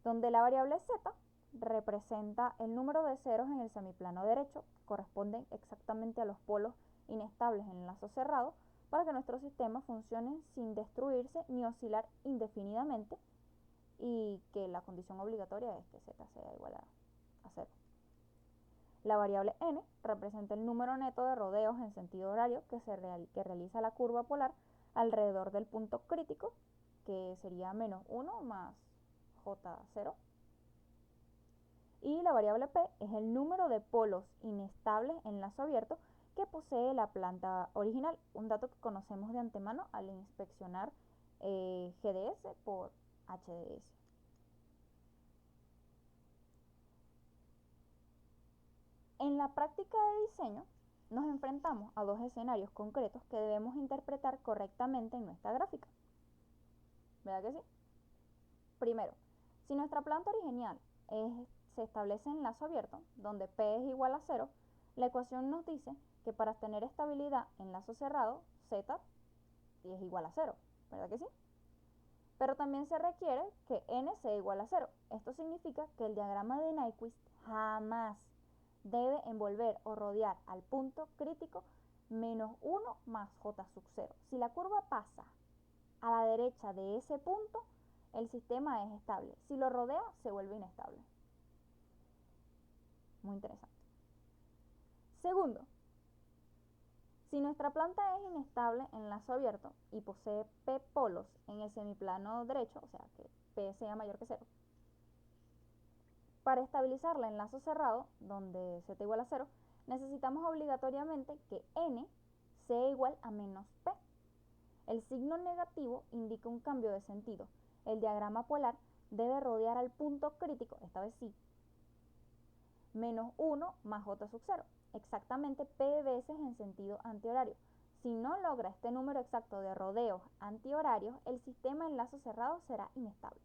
donde la variable z representa el número de ceros en el semiplano derecho, que corresponden exactamente a los polos inestables en el lazo cerrado, para que nuestro sistema funcione sin destruirse ni oscilar indefinidamente, y que la condición obligatoria es que z sea igual a 0. La variable n representa el número neto de rodeos en sentido horario que realiza la curva polar alrededor del punto crítico, que sería menos 1 más J0. Y la variable p es el número de polos inestables en lazo abierto que posee la planta original, un dato que conocemos de antemano al inspeccionar GDS por HDS. En la práctica de diseño nos enfrentamos a dos escenarios concretos que debemos interpretar correctamente en nuestra gráfica. ¿Verdad que sí? Primero, si nuestra planta original se establece en lazo abierto, donde P es igual a 0, la ecuación nos dice que para tener estabilidad en lazo cerrado, z es igual a 0, ¿verdad que sí? Pero también se requiere que n sea igual a 0. Esto significa que el diagrama de Nyquist jamás debe envolver o rodear al punto crítico menos 1 más j sub 0. Si la curva pasa a la derecha de ese punto, el sistema es estable. Si lo rodea, se vuelve inestable. Muy interesante. Segundo, si nuestra planta es inestable en lazo abierto y posee P polos en el semiplano derecho, o sea que P sea mayor que 0, para estabilizarla en lazo cerrado, donde z igual a 0, necesitamos obligatoriamente que n sea igual a menos P. El signo negativo indica un cambio de sentido. El diagrama polar debe rodear al punto crítico, esta vez sí, menos 1 más j sub 0, exactamente p veces en sentido antihorario. Si no logra este número exacto de rodeos antihorarios, el sistema en lazo cerrado será inestable.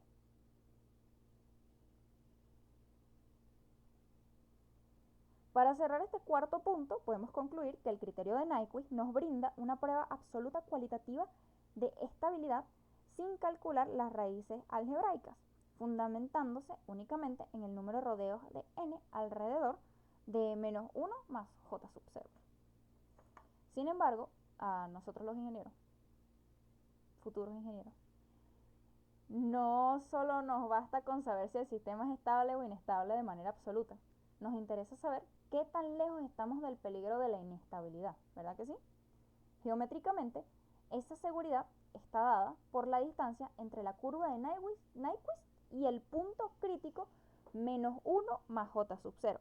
Para cerrar este cuarto punto, podemos concluir que el criterio de Nyquist nos brinda una prueba absoluta cualitativa de estabilidad sin calcular las raíces algebraicas, fundamentándose únicamente en el número de rodeos de n alrededor de menos 1 más j sub 0. Sin embargo, a nosotros los ingenieros, futuros ingenieros, no solo nos basta con saber si el sistema es estable o inestable de manera absoluta. Nos interesa saber qué tan lejos estamos del peligro de la inestabilidad, ¿verdad que sí? Geométricamente, esa seguridad está dada por la distancia entre la curva de Nyquist y el punto crítico menos 1 más j sub 0.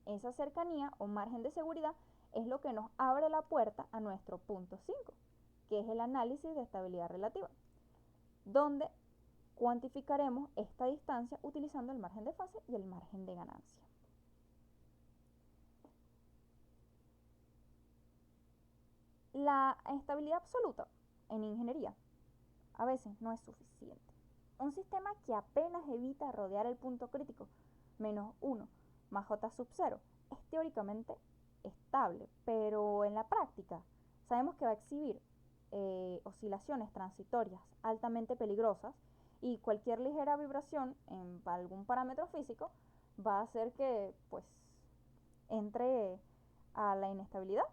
Esa cercanía o margen de seguridad es lo que nos abre la puerta a nuestro punto 5, que es el análisis de estabilidad relativa, donde cuantificaremos esta distancia utilizando el margen de fase y el margen de ganancia. La estabilidad absoluta en ingeniería a veces no es suficiente. Un sistema que apenas evita rodear el punto crítico, menos 1 más j sub 0, es teóricamente estable, pero en la práctica sabemos que va a exhibir oscilaciones transitorias altamente peligrosas y cualquier ligera vibración en algún parámetro físico va a hacer que pues entre a la inestabilidad.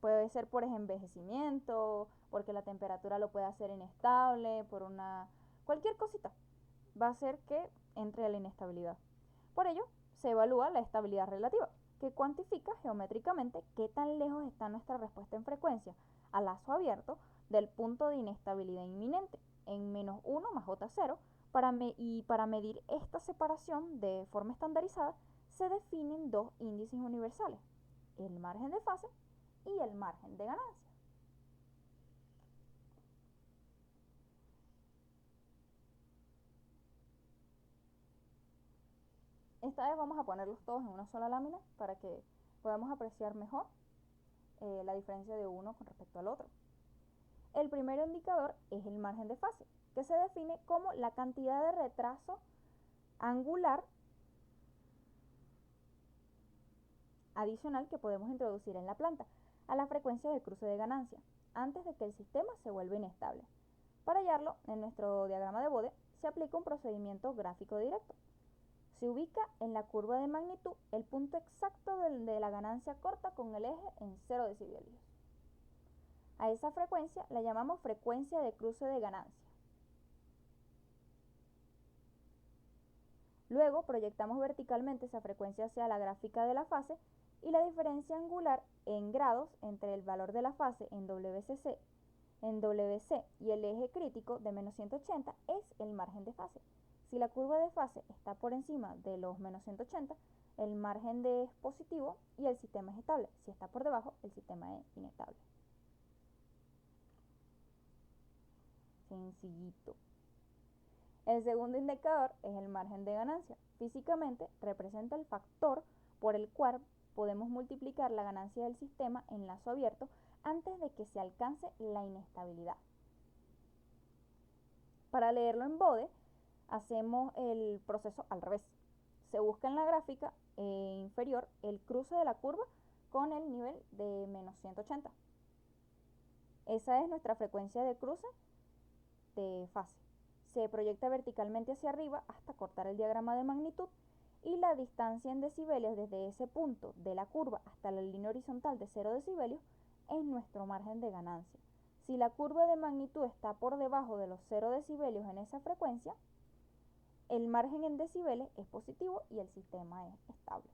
Puede ser por envejecimiento, porque la temperatura lo puede hacer inestable, por cualquier cosita va a hacer que entre a la inestabilidad. Por ello, se evalúa la estabilidad relativa, que cuantifica geométricamente qué tan lejos está nuestra respuesta en frecuencia a lazo abierto del punto de inestabilidad inminente, en menos 1 más j0, y para medir esta separación de forma estandarizada, se definen dos índices universales, el margen de fase y el margen de ganancia. Esta vez vamos a ponerlos todos en una sola lámina para que podamos apreciar mejor la diferencia de uno con respecto al otro. El primer indicador es el margen de fase, que se define como la cantidad de retraso angular adicional que podemos introducir en la planta a la frecuencia del cruce de ganancia antes de que el sistema se vuelva inestable. Para hallarlo, en nuestro diagrama de Bode se aplica un procedimiento gráfico directo. Se ubica en la curva de magnitud el punto exacto de la ganancia corta con el eje en 0 decibelios. A esa frecuencia la llamamos frecuencia de cruce de ganancia. Luego proyectamos verticalmente esa frecuencia hacia la gráfica de la fase y la diferencia angular en grados entre el valor de la fase en WC y el eje crítico de menos 180 es el margen de fase. Si la curva de fase está por encima de los menos 180, el margen es positivo y el sistema es estable. Si está por debajo, el sistema es inestable. Sencillito. El segundo indicador es el margen de ganancia. Físicamente representa el factor por el cual podemos multiplicar la ganancia del sistema en lazo abierto antes de que se alcance la inestabilidad. Para leerlo en Bode, hacemos el proceso al revés. Se busca en la gráfica inferior el cruce de la curva con el nivel de menos 180. Esa es nuestra frecuencia de cruce de fase. Se proyecta verticalmente hacia arriba hasta cortar el diagrama de magnitud y la distancia en decibelios desde ese punto de la curva hasta la línea horizontal de 0 decibelios es nuestro margen de ganancia. Si la curva de magnitud está por debajo de los 0 decibelios en esa frecuencia, el margen en decibeles es positivo y el sistema es estable.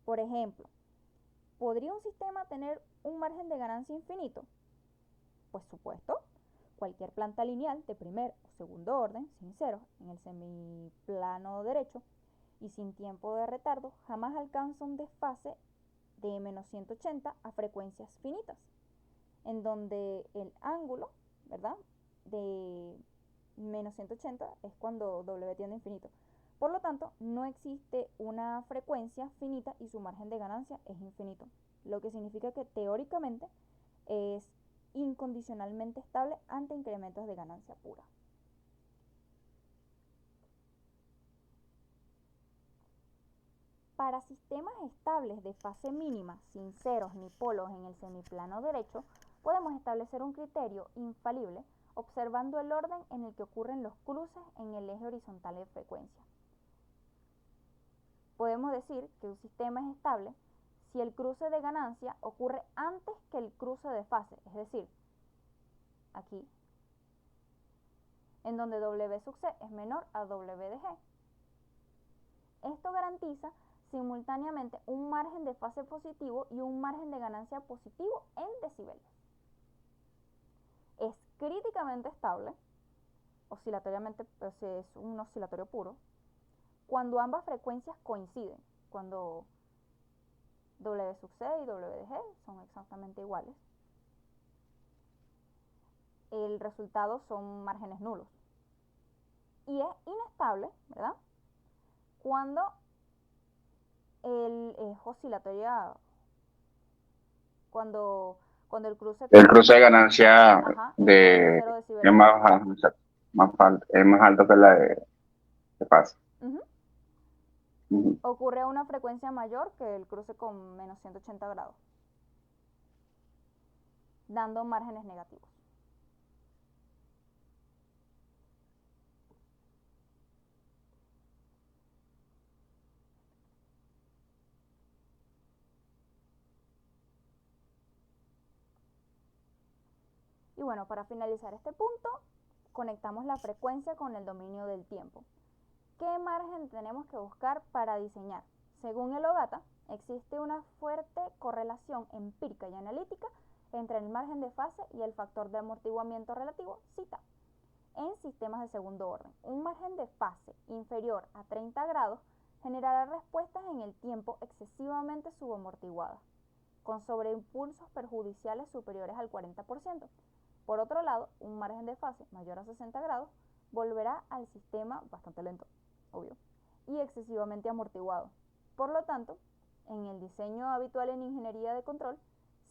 Por ejemplo, ¿podría un sistema tener un margen de ganancia infinito? Pues supuesto. Cualquier planta lineal de primer o segundo orden, sin ceros, en el semiplano derecho y sin tiempo de retardo, jamás alcanza un desfase de menos 180 a frecuencias finitas, en donde el ángulo, ¿verdad?, de menos 180 es cuando W tiende a infinito. Por lo tanto, no existe una frecuencia finita y su margen de ganancia es infinito, lo que significa que teóricamente es incondicionalmente estable ante incrementos de ganancia pura. Para sistemas estables de fase mínima, sin ceros ni polos en el semiplano derecho, podemos establecer un criterio infalible observando el orden en el que ocurren los cruces en el eje horizontal de frecuencia. Podemos decir que un sistema es estable si el cruce de ganancia ocurre antes que el cruce de fase, es decir, aquí, en donde W sub C es menor a W de G. Esto garantiza simultáneamente un margen de fase positivo y un margen de ganancia positivo en decibelios. Es críticamente estable, oscilatoriamente, pues es un oscilatorio puro, cuando ambas frecuencias coinciden, cuando W sub C y W de G son exactamente iguales. El resultado son márgenes nulos. Y es inestable, ¿verdad?, cuando es oscilatoria, cuando el cruce de ganancia de 0 es decibeles. más alto que la de fase. Ocurre a una frecuencia mayor que el cruce con menos 180 grados, dando márgenes negativos. Y bueno, para finalizar este punto, conectamos la frecuencia con el dominio del tiempo. ¿Qué margen tenemos que buscar para diseñar? Según el OGATA, existe una fuerte correlación empírica y analítica entre el margen de fase y el factor de amortiguamiento relativo, zeta. En sistemas de segundo orden, un margen de fase inferior a 30 grados generará respuestas en el tiempo excesivamente subamortiguadas, con sobreimpulsos perjudiciales superiores al 40%. Por otro lado, un margen de fase mayor a 60 grados volverá al sistema bastante lento, obvio, y excesivamente amortiguado. Por lo tanto, en el diseño habitual en ingeniería de control,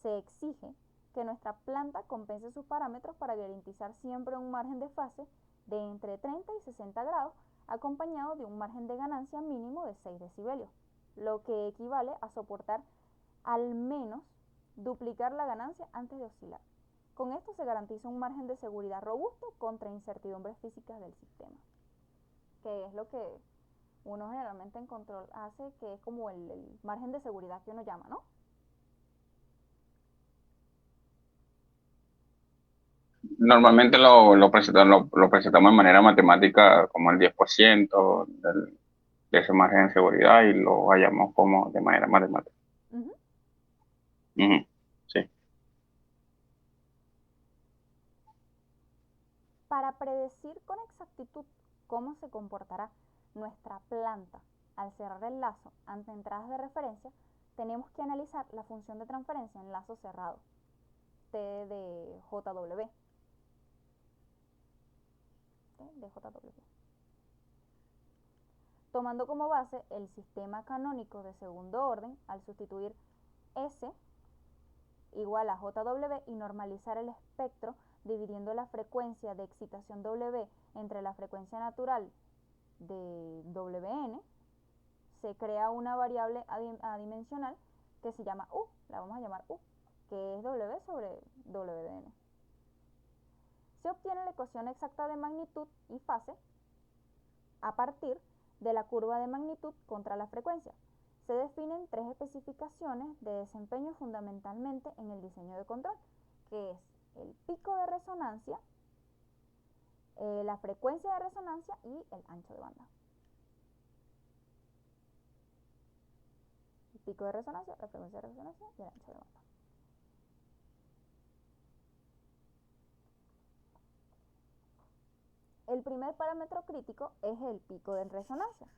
se exige que nuestra planta compense sus parámetros para garantizar siempre un margen de fase de entre 30 y 60 grados, acompañado de un margen de ganancia mínimo de 6 decibelios, lo que equivale a soportar al menos duplicar la ganancia antes de oscilar. Con esto se garantiza un margen de seguridad robusto contra incertidumbres físicas del sistema, que es lo que uno generalmente en control hace, que es como el margen de seguridad que uno llama, ¿no? Normalmente lo presentamos de manera matemática como el 10% de ese margen de seguridad y lo hallamos como de manera matemática. Sí. Para predecir con exactitud cómo se comportará nuestra planta al cerrar el lazo ante entradas de referencia, tenemos que analizar la función de transferencia en lazo cerrado, T de JW. Tomando como base el sistema canónico de segundo orden, al sustituir S igual a JW y normalizar el espectro dividiendo la frecuencia de excitación W entre la frecuencia natural de Wn, se crea una variable adimensional que se llama U, la vamos a llamar U, que es W sobre W de N. Se obtiene la ecuación exacta de magnitud y fase a partir de la curva de magnitud contra la frecuencia. Se definen tres especificaciones de desempeño fundamentalmente en el diseño de control, que es el pico de resonancia, la frecuencia de resonancia y el ancho de banda. El pico de resonancia, la frecuencia de resonancia y el ancho de banda. El primer parámetro crítico es el pico de resonancia,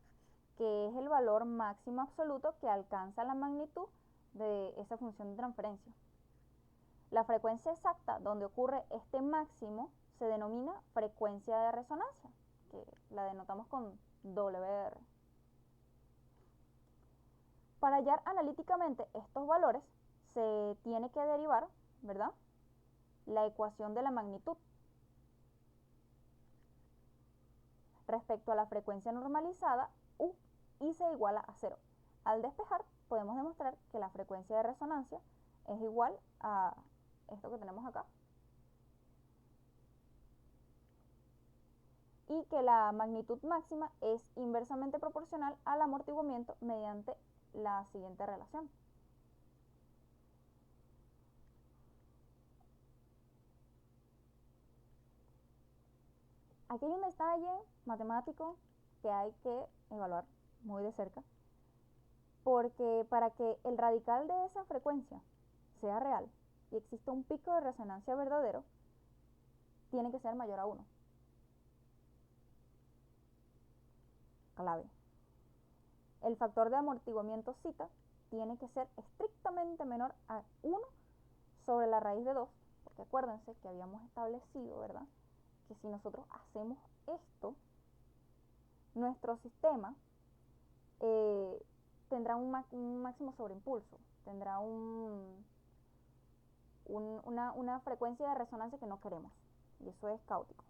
que es el valor máximo absoluto que alcanza la magnitud de esa función de transferencia. La frecuencia exacta donde ocurre este máximo se denomina frecuencia de resonancia, que la denotamos con WR. Para hallar analíticamente estos valores se tiene que derivar, ¿verdad?, la ecuación de la magnitud respecto a la frecuencia normalizada U y se iguala a 0. Al despejar podemos demostrar que la frecuencia de resonancia es igual a esto que tenemos acá y que la magnitud máxima es inversamente proporcional al amortiguamiento mediante la siguiente relación. Aquí hay un detalle matemático que hay que evaluar muy de cerca, porque para que el radical de esa frecuencia sea real y exista un pico de resonancia verdadero, tiene que ser mayor a 1. Clave. El factor de amortiguamiento zeta tiene que ser estrictamente menor a 1 sobre la raíz de 2, porque acuérdense que habíamos establecido, ¿verdad?, que si nosotros hacemos esto, nuestro sistema tendrá un máximo sobreimpulso, tendrá una frecuencia de resonancia que no queremos, y eso es caótico.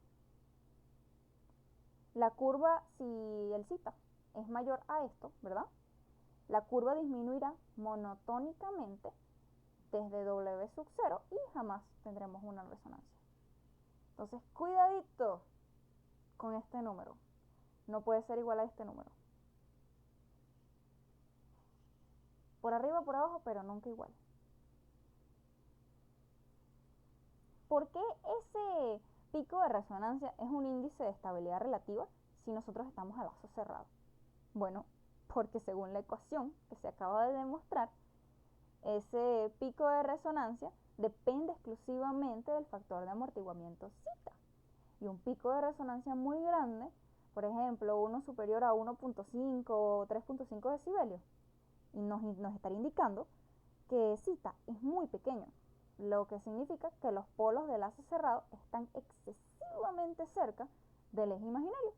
La curva, si el zeta es mayor a esto, ¿verdad?, la curva disminuirá monotónicamente desde W sub 0 y jamás tendremos una resonancia. Entonces, cuidadito con este número. No puede ser igual a este número. Por arriba, por abajo, pero nunca igual. ¿Por qué ese pico de resonancia es un índice de estabilidad relativa si nosotros estamos a lazo cerrado? Bueno, porque según la ecuación que se acaba de demostrar, ese pico de resonancia depende exclusivamente del factor de amortiguamiento zeta. Y un pico de resonancia muy grande, por ejemplo, uno superior a 1.5 o 3.5 decibelios, y nos estaría indicando que zeta es muy pequeño, lo que significa que los polos del lazo cerrado están excesivamente cerca del eje imaginario,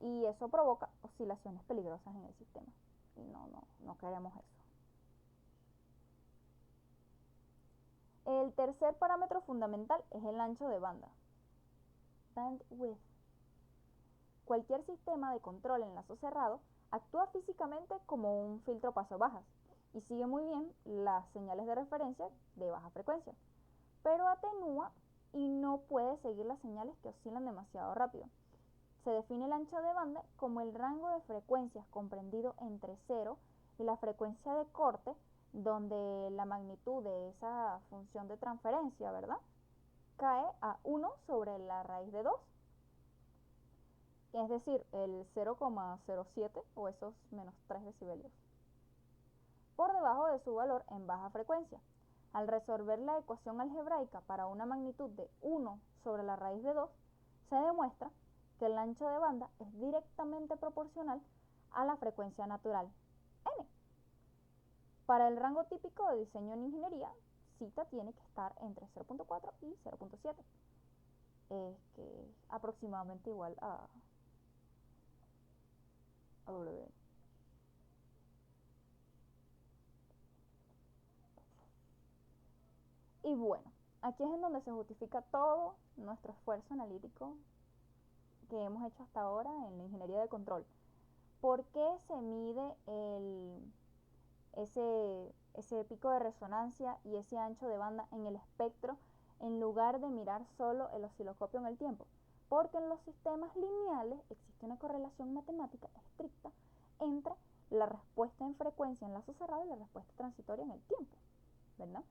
y eso provoca oscilaciones peligrosas en el sistema, y no queremos eso. El tercer parámetro fundamental es el ancho de banda, bandwidth. Cualquier sistema de control en lazo cerrado actúa físicamente como un filtro paso bajas y sigue muy bien las señales de referencia de baja frecuencia, pero atenúa y no puede seguir las señales que oscilan demasiado rápido. Se define el ancho de banda como el rango de frecuencias comprendido entre 0 y la frecuencia de corte, donde la magnitud de esa función de transferencia, ¿verdad?, cae a 1 sobre la raíz de 2, es decir, el 0,07 o esos menos 3 decibelios, por debajo de su valor en baja frecuencia. Al resolver la ecuación algebraica para una magnitud de 1 sobre la raíz de 2, se demuestra que el ancho de banda es directamente proporcional a la frecuencia natural, n. Para el rango típico de diseño en ingeniería, zeta tiene que estar entre 0.4 y 0.7, que es aproximadamente igual a W. Y bueno, aquí es en donde se justifica todo nuestro esfuerzo analítico que hemos hecho hasta ahora en la ingeniería de control. ¿Por qué se mide ese pico de resonancia y ese ancho de banda en el espectro en lugar de mirar solo el osciloscopio en el tiempo, porque en los sistemas lineales existe una correlación matemática estricta entre la respuesta en frecuencia en lazo cerrado y la respuesta transitoria en el tiempo, ¿verdad?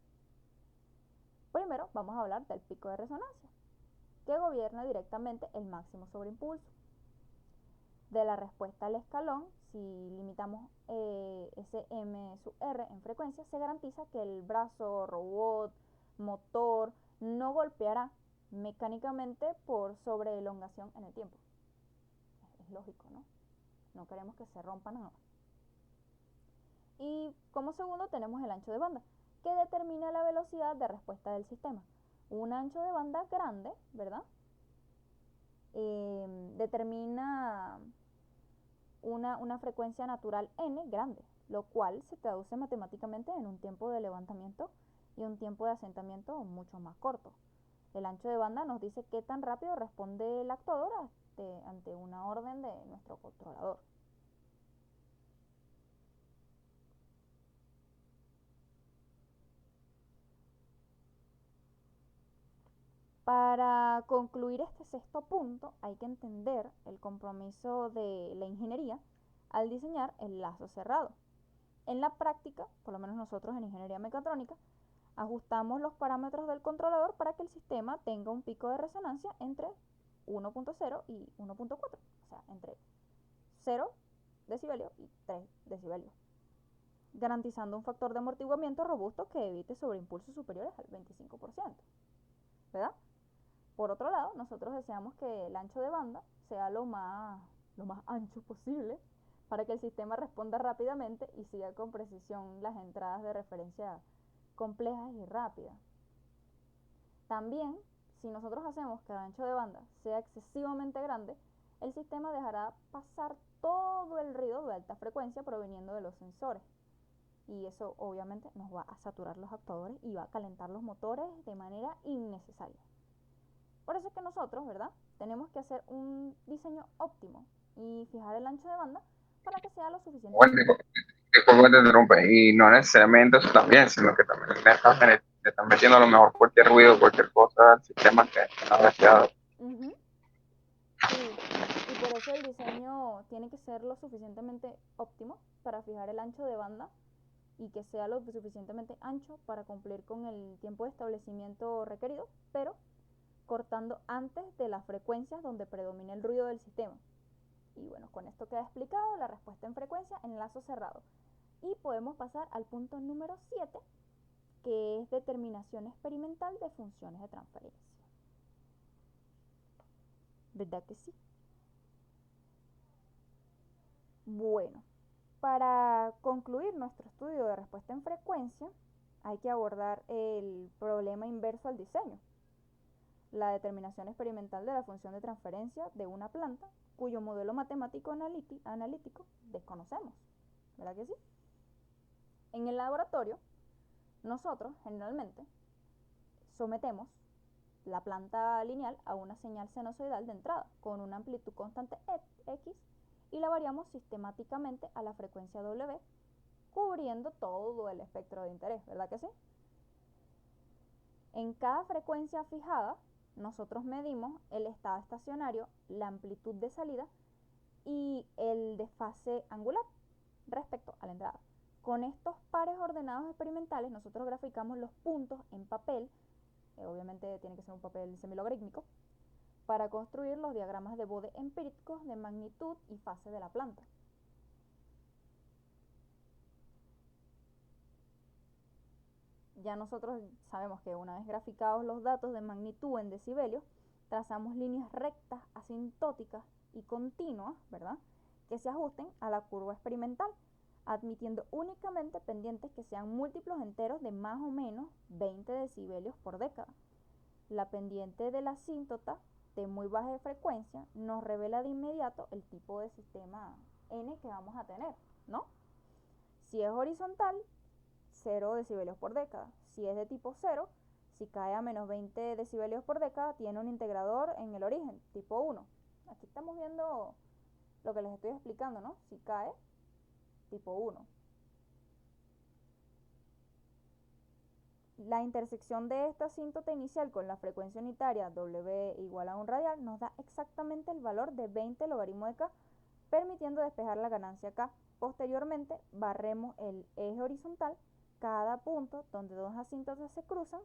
Primero vamos a hablar del pico de resonancia, que gobierna directamente el máximo sobreimpulso. De la respuesta al escalón, si limitamos ese m sub r en frecuencia, se garantiza que el brazo, robot, motor no golpeará mecánicamente por sobreelongación en el tiempo. Es lógico, ¿no? No queremos que se rompa nada. Y como segundo tenemos el ancho de banda, que determina la velocidad de respuesta del sistema. Un ancho de banda grande, ¿verdad? Determina una frecuencia natural n grande, lo cual se traduce matemáticamente en un tiempo de levantamiento y un tiempo de asentamiento mucho más corto. El ancho de banda nos dice qué tan rápido responde el actuador ante una orden de nuestro controlador. Para concluir este sexto punto, hay que entender el compromiso de la ingeniería al diseñar el lazo cerrado. En la práctica, por lo menos nosotros en ingeniería mecatrónica, ajustamos los parámetros del controlador para que el sistema tenga un pico de resonancia entre 1.0 y 1.4, o sea, entre 0 decibelios y 3 decibelios, garantizando un factor de amortiguamiento robusto que evite sobreimpulsos superiores al 25%, ¿verdad? Por otro lado, nosotros deseamos que el ancho de banda sea lo más ancho posible para que el sistema responda rápidamente y siga con precisión las entradas de referencia complejas y rápidas. También, si nosotros hacemos que el ancho de banda sea excesivamente grande, el sistema dejará pasar todo el ruido de alta frecuencia proveniendo de los sensores. Y eso obviamente nos va a saturar los actuadores y va a calentar los motores de manera innecesaria. Por eso es que nosotros, ¿verdad?, tenemos que hacer un diseño óptimo y fijar el ancho de banda para que sea lo suficiente. Bueno, disculpa que te interrumpa, y no necesariamente eso también, sino que también le estás metiendo a lo mejor cualquier ruido, cualquier cosa al sistema que no es deseado. Sí, y por eso el diseño tiene que ser lo suficientemente óptimo para fijar el ancho de banda y que sea lo suficientemente ancho para cumplir con el tiempo de establecimiento requerido, pero cortando antes de las frecuencias donde predomina el ruido del sistema. Y bueno, con esto queda explicado la respuesta en frecuencia en lazo cerrado. Y podemos pasar al punto número 7, que es determinación experimental de funciones de transferencia. ¿Verdad que sí? Bueno, para concluir nuestro estudio de respuesta en frecuencia, hay que abordar el problema inverso al diseño, la determinación experimental de la función de transferencia de una planta cuyo modelo matemático analítico desconocemos. ¿Verdad que sí? En el laboratorio, nosotros generalmente sometemos la planta lineal a una señal sinusoidal de entrada con una amplitud constante X y la variamos sistemáticamente a la frecuencia W, cubriendo todo el espectro de interés, ¿verdad que sí? En cada frecuencia fijada, nosotros medimos el estado estacionario, la amplitud de salida y el desfase angular respecto a la entrada. Con estos pares ordenados experimentales, nosotros graficamos los puntos en papel, obviamente tiene que ser un papel semilogarítmico, para construir los diagramas de Bode empíricos de magnitud y fase de la planta. Ya nosotros sabemos que una vez graficados los datos de magnitud en decibelios, trazamos líneas rectas, asintóticas y continuas, ¿verdad?, que se ajusten a la curva experimental, admitiendo únicamente pendientes que sean múltiplos enteros de más o menos 20 decibelios por década. La pendiente de la asíntota de muy baja frecuencia nos revela de inmediato el tipo de sistema N que vamos a tener, ¿no? Si es horizontal, 0 decibelios por década. Si es de tipo 0, si cae a menos 20 decibelios por década, tiene un integrador en el origen, tipo 1. Aquí estamos viendo lo que les estoy explicando, ¿no? Si cae, tipo 1. La intersección de esta asíntota inicial con la frecuencia unitaria W igual a 1 radial nos da exactamente el valor de 20 logaritmo de K, permitiendo despejar la ganancia K. Posteriormente, barremos el eje horizontal cada punto donde dos asíntotas se cruzan,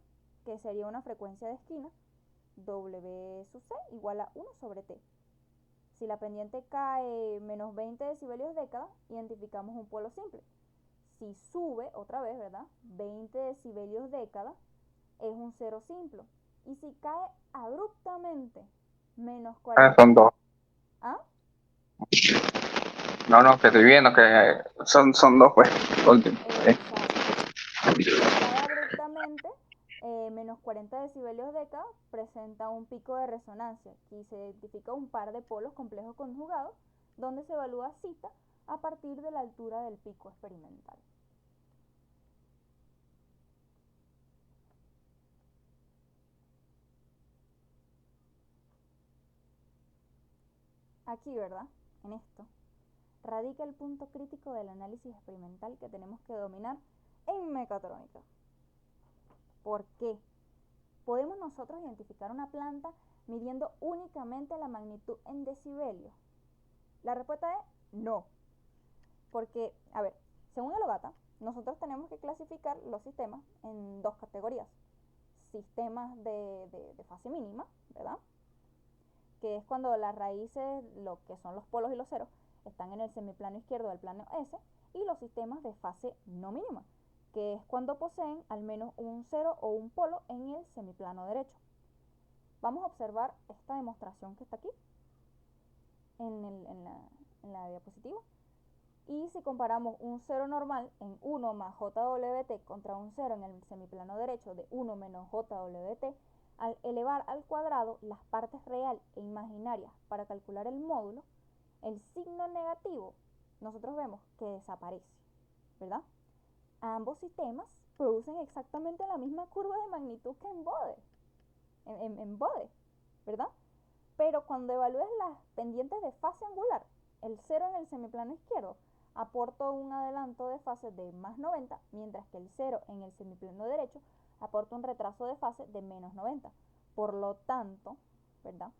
que sería una frecuencia de esquina, W sub C igual a 1 sobre T. Si la pendiente cae menos 20 decibelios década, identificamos un polo simple. Si sube, otra vez, ¿verdad? 20 decibelios década, es un cero simple. Y si cae abruptamente, menos 40... Son dos. ¿Ah? No, que estoy viendo que son dos, pues. Último. Exacto. Si cae abruptamente, menos 40 decibelios década, presenta un pico de resonancia. Aquí se identifica un par de polos complejos conjugados, donde se evalúa cita a partir de la altura del pico experimental. Aquí, ¿verdad? En esto radica el punto crítico del análisis experimental que tenemos que dominar en mecatrónica. ¿Por qué? ¿Podemos nosotros identificar una planta midiendo únicamente la magnitud en decibelios? La respuesta es no. Porque, a ver, según el OGATA, nosotros tenemos que clasificar los sistemas en dos categorías. Sistemas de fase mínima, ¿verdad? Que es cuando las raíces, lo que son los polos y los ceros, están en el semiplano izquierdo del plano S, y los sistemas de fase no mínima, que es cuando poseen al menos un cero o un polo en el semiplano derecho. Vamos a observar esta demostración que está aquí en la diapositiva. Y si comparamos un cero normal en 1 más JWT contra un cero en el semiplano derecho de 1 menos JWT, al elevar al cuadrado las partes real e imaginarias para calcular el módulo, el signo negativo nosotros vemos que desaparece, ¿verdad? Ambos sistemas producen exactamente la misma curva de magnitud que en Bode, ¿verdad? Pero cuando evalúes las pendientes de fase angular, el cero en el semiplano izquierdo aporta un adelanto de fase de más 90, mientras que el cero en el semiplano derecho aporta un retraso de fase de menos 90. Por lo tanto, ¿verdad?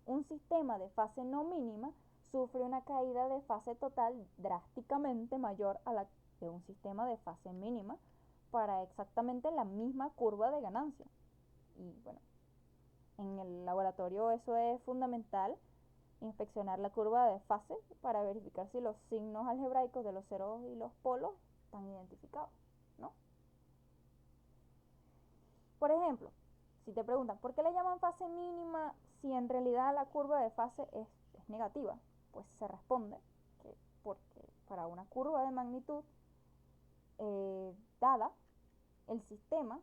Un sistema de fase no mínima sufre una caída de fase total drásticamente mayor a la de un sistema de fase mínima para exactamente la misma curva de ganancia. Y bueno, en el laboratorio eso es fundamental, inspeccionar la curva de fase para verificar si los signos algebraicos de los ceros y los polos están identificados, ¿no? Por ejemplo, si te preguntan, ¿por qué le llaman fase mínima si en realidad la curva de fase es negativa? Pues se responde que porque para una curva de magnitud dada, el sistema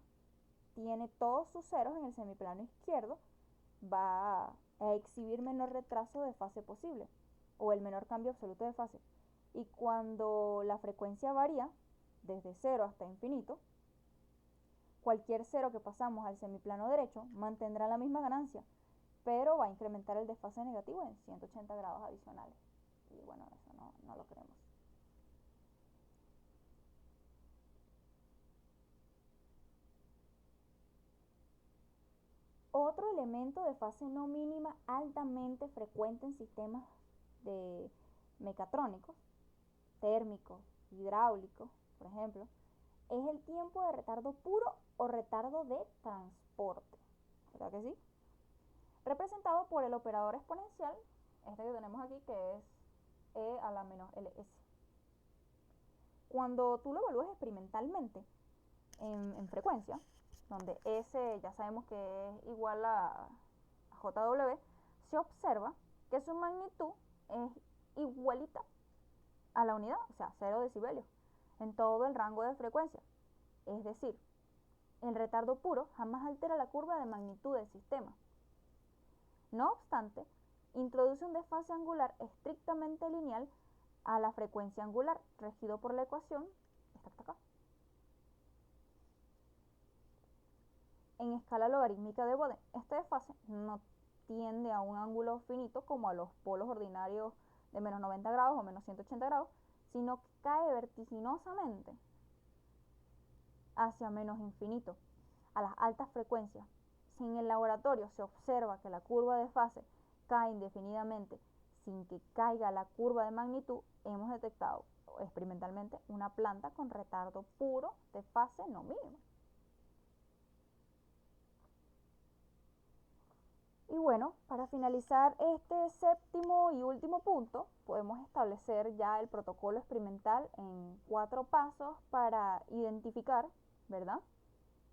tiene todos sus ceros en el semiplano izquierdo, va a exhibir menor retraso de fase posible o el menor cambio absoluto de fase. Y cuando la frecuencia varía desde 0 hasta infinito, cualquier cero que pasamos al semiplano derecho mantendrá la misma ganancia, pero va a incrementar el desfase negativo en 180 grados adicionales. Y bueno, eso no lo queremos. Otro elemento de fase no mínima altamente frecuente en sistemas de mecatrónicos, térmicos, hidráulicos, por ejemplo, es el tiempo de retardo puro o retardo de transporte, ¿verdad que sí? Representado por el operador exponencial, este que tenemos aquí, que es e a la menos ls. Cuando tú lo evalúes experimentalmente en frecuencia, donde S ya sabemos que es igual a JW, se observa que su magnitud es igualita a la unidad, o sea, 0 decibelios, en todo el rango de frecuencia. Es decir, el retardo puro jamás altera la curva de magnitud del sistema. No obstante, introduce un desfase angular estrictamente lineal a la frecuencia angular, regido por la ecuación, esta que está acá. En escala logarítmica de Bode, este desfase no tiende a un ángulo finito como a los polos ordinarios de menos 90 grados o menos 180 grados, sino que cae vertiginosamente hacia menos infinito. a las altas frecuencias, si en el laboratorio se observa que la curva de fase cae indefinidamente sin que caiga la curva de magnitud, hemos detectado experimentalmente una planta con retardo puro de fase no mínima. Y bueno, para finalizar este séptimo y último punto, podemos establecer ya el protocolo experimental en 4 pasos para identificar, ¿verdad?,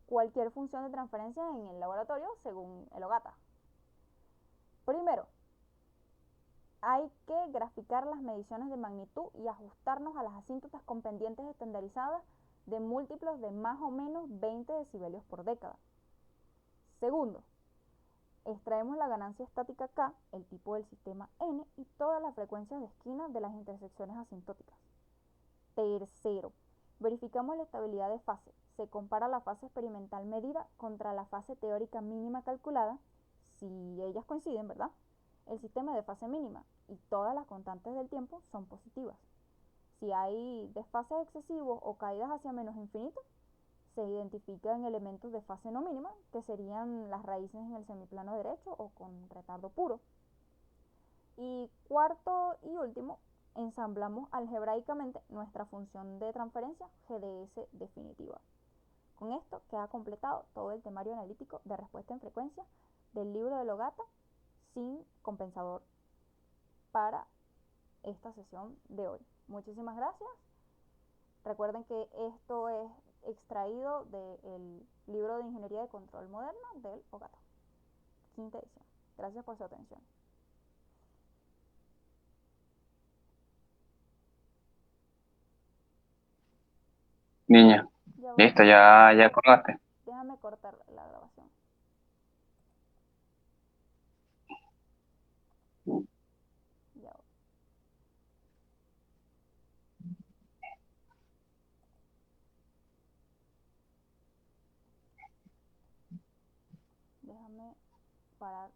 cualquier función de transferencia en el laboratorio según el OGATA. Primero, hay que graficar las mediciones de magnitud y ajustarnos a las asíntotas con pendientes estandarizadas de múltiplos de más o menos 20 decibelios por década. Segundo, extraemos la ganancia estática K, el tipo del sistema N y todas las frecuencias de esquina de las intersecciones asintóticas. Tercero, verificamos la estabilidad de fase. Se compara la fase experimental medida contra la fase teórica mínima calculada. Si ellas coinciden, ¿verdad?, el sistema de fase mínima y todas las constantes del tiempo son positivas. Si hay desfases excesivos o caídas hacia menos infinito, se identifican elementos de fase no mínima, que serían las raíces en el semiplano derecho o con retardo puro. Y cuarto y último, ensamblamos algebraicamente nuestra función de transferencia GDS definitiva. Con esto queda completado todo el temario analítico de respuesta en frecuencia del libro de OGATA sin compensador para esta sesión de hoy. Muchísimas gracias. Recuerden que esto es extraído del libro de Ingeniería de Control Moderna del OGATA, quinta edición. Gracias por su atención. Niña, Ya va, listo, ya colgaste. déjame cortar la grabación. Ya va. Déjame parar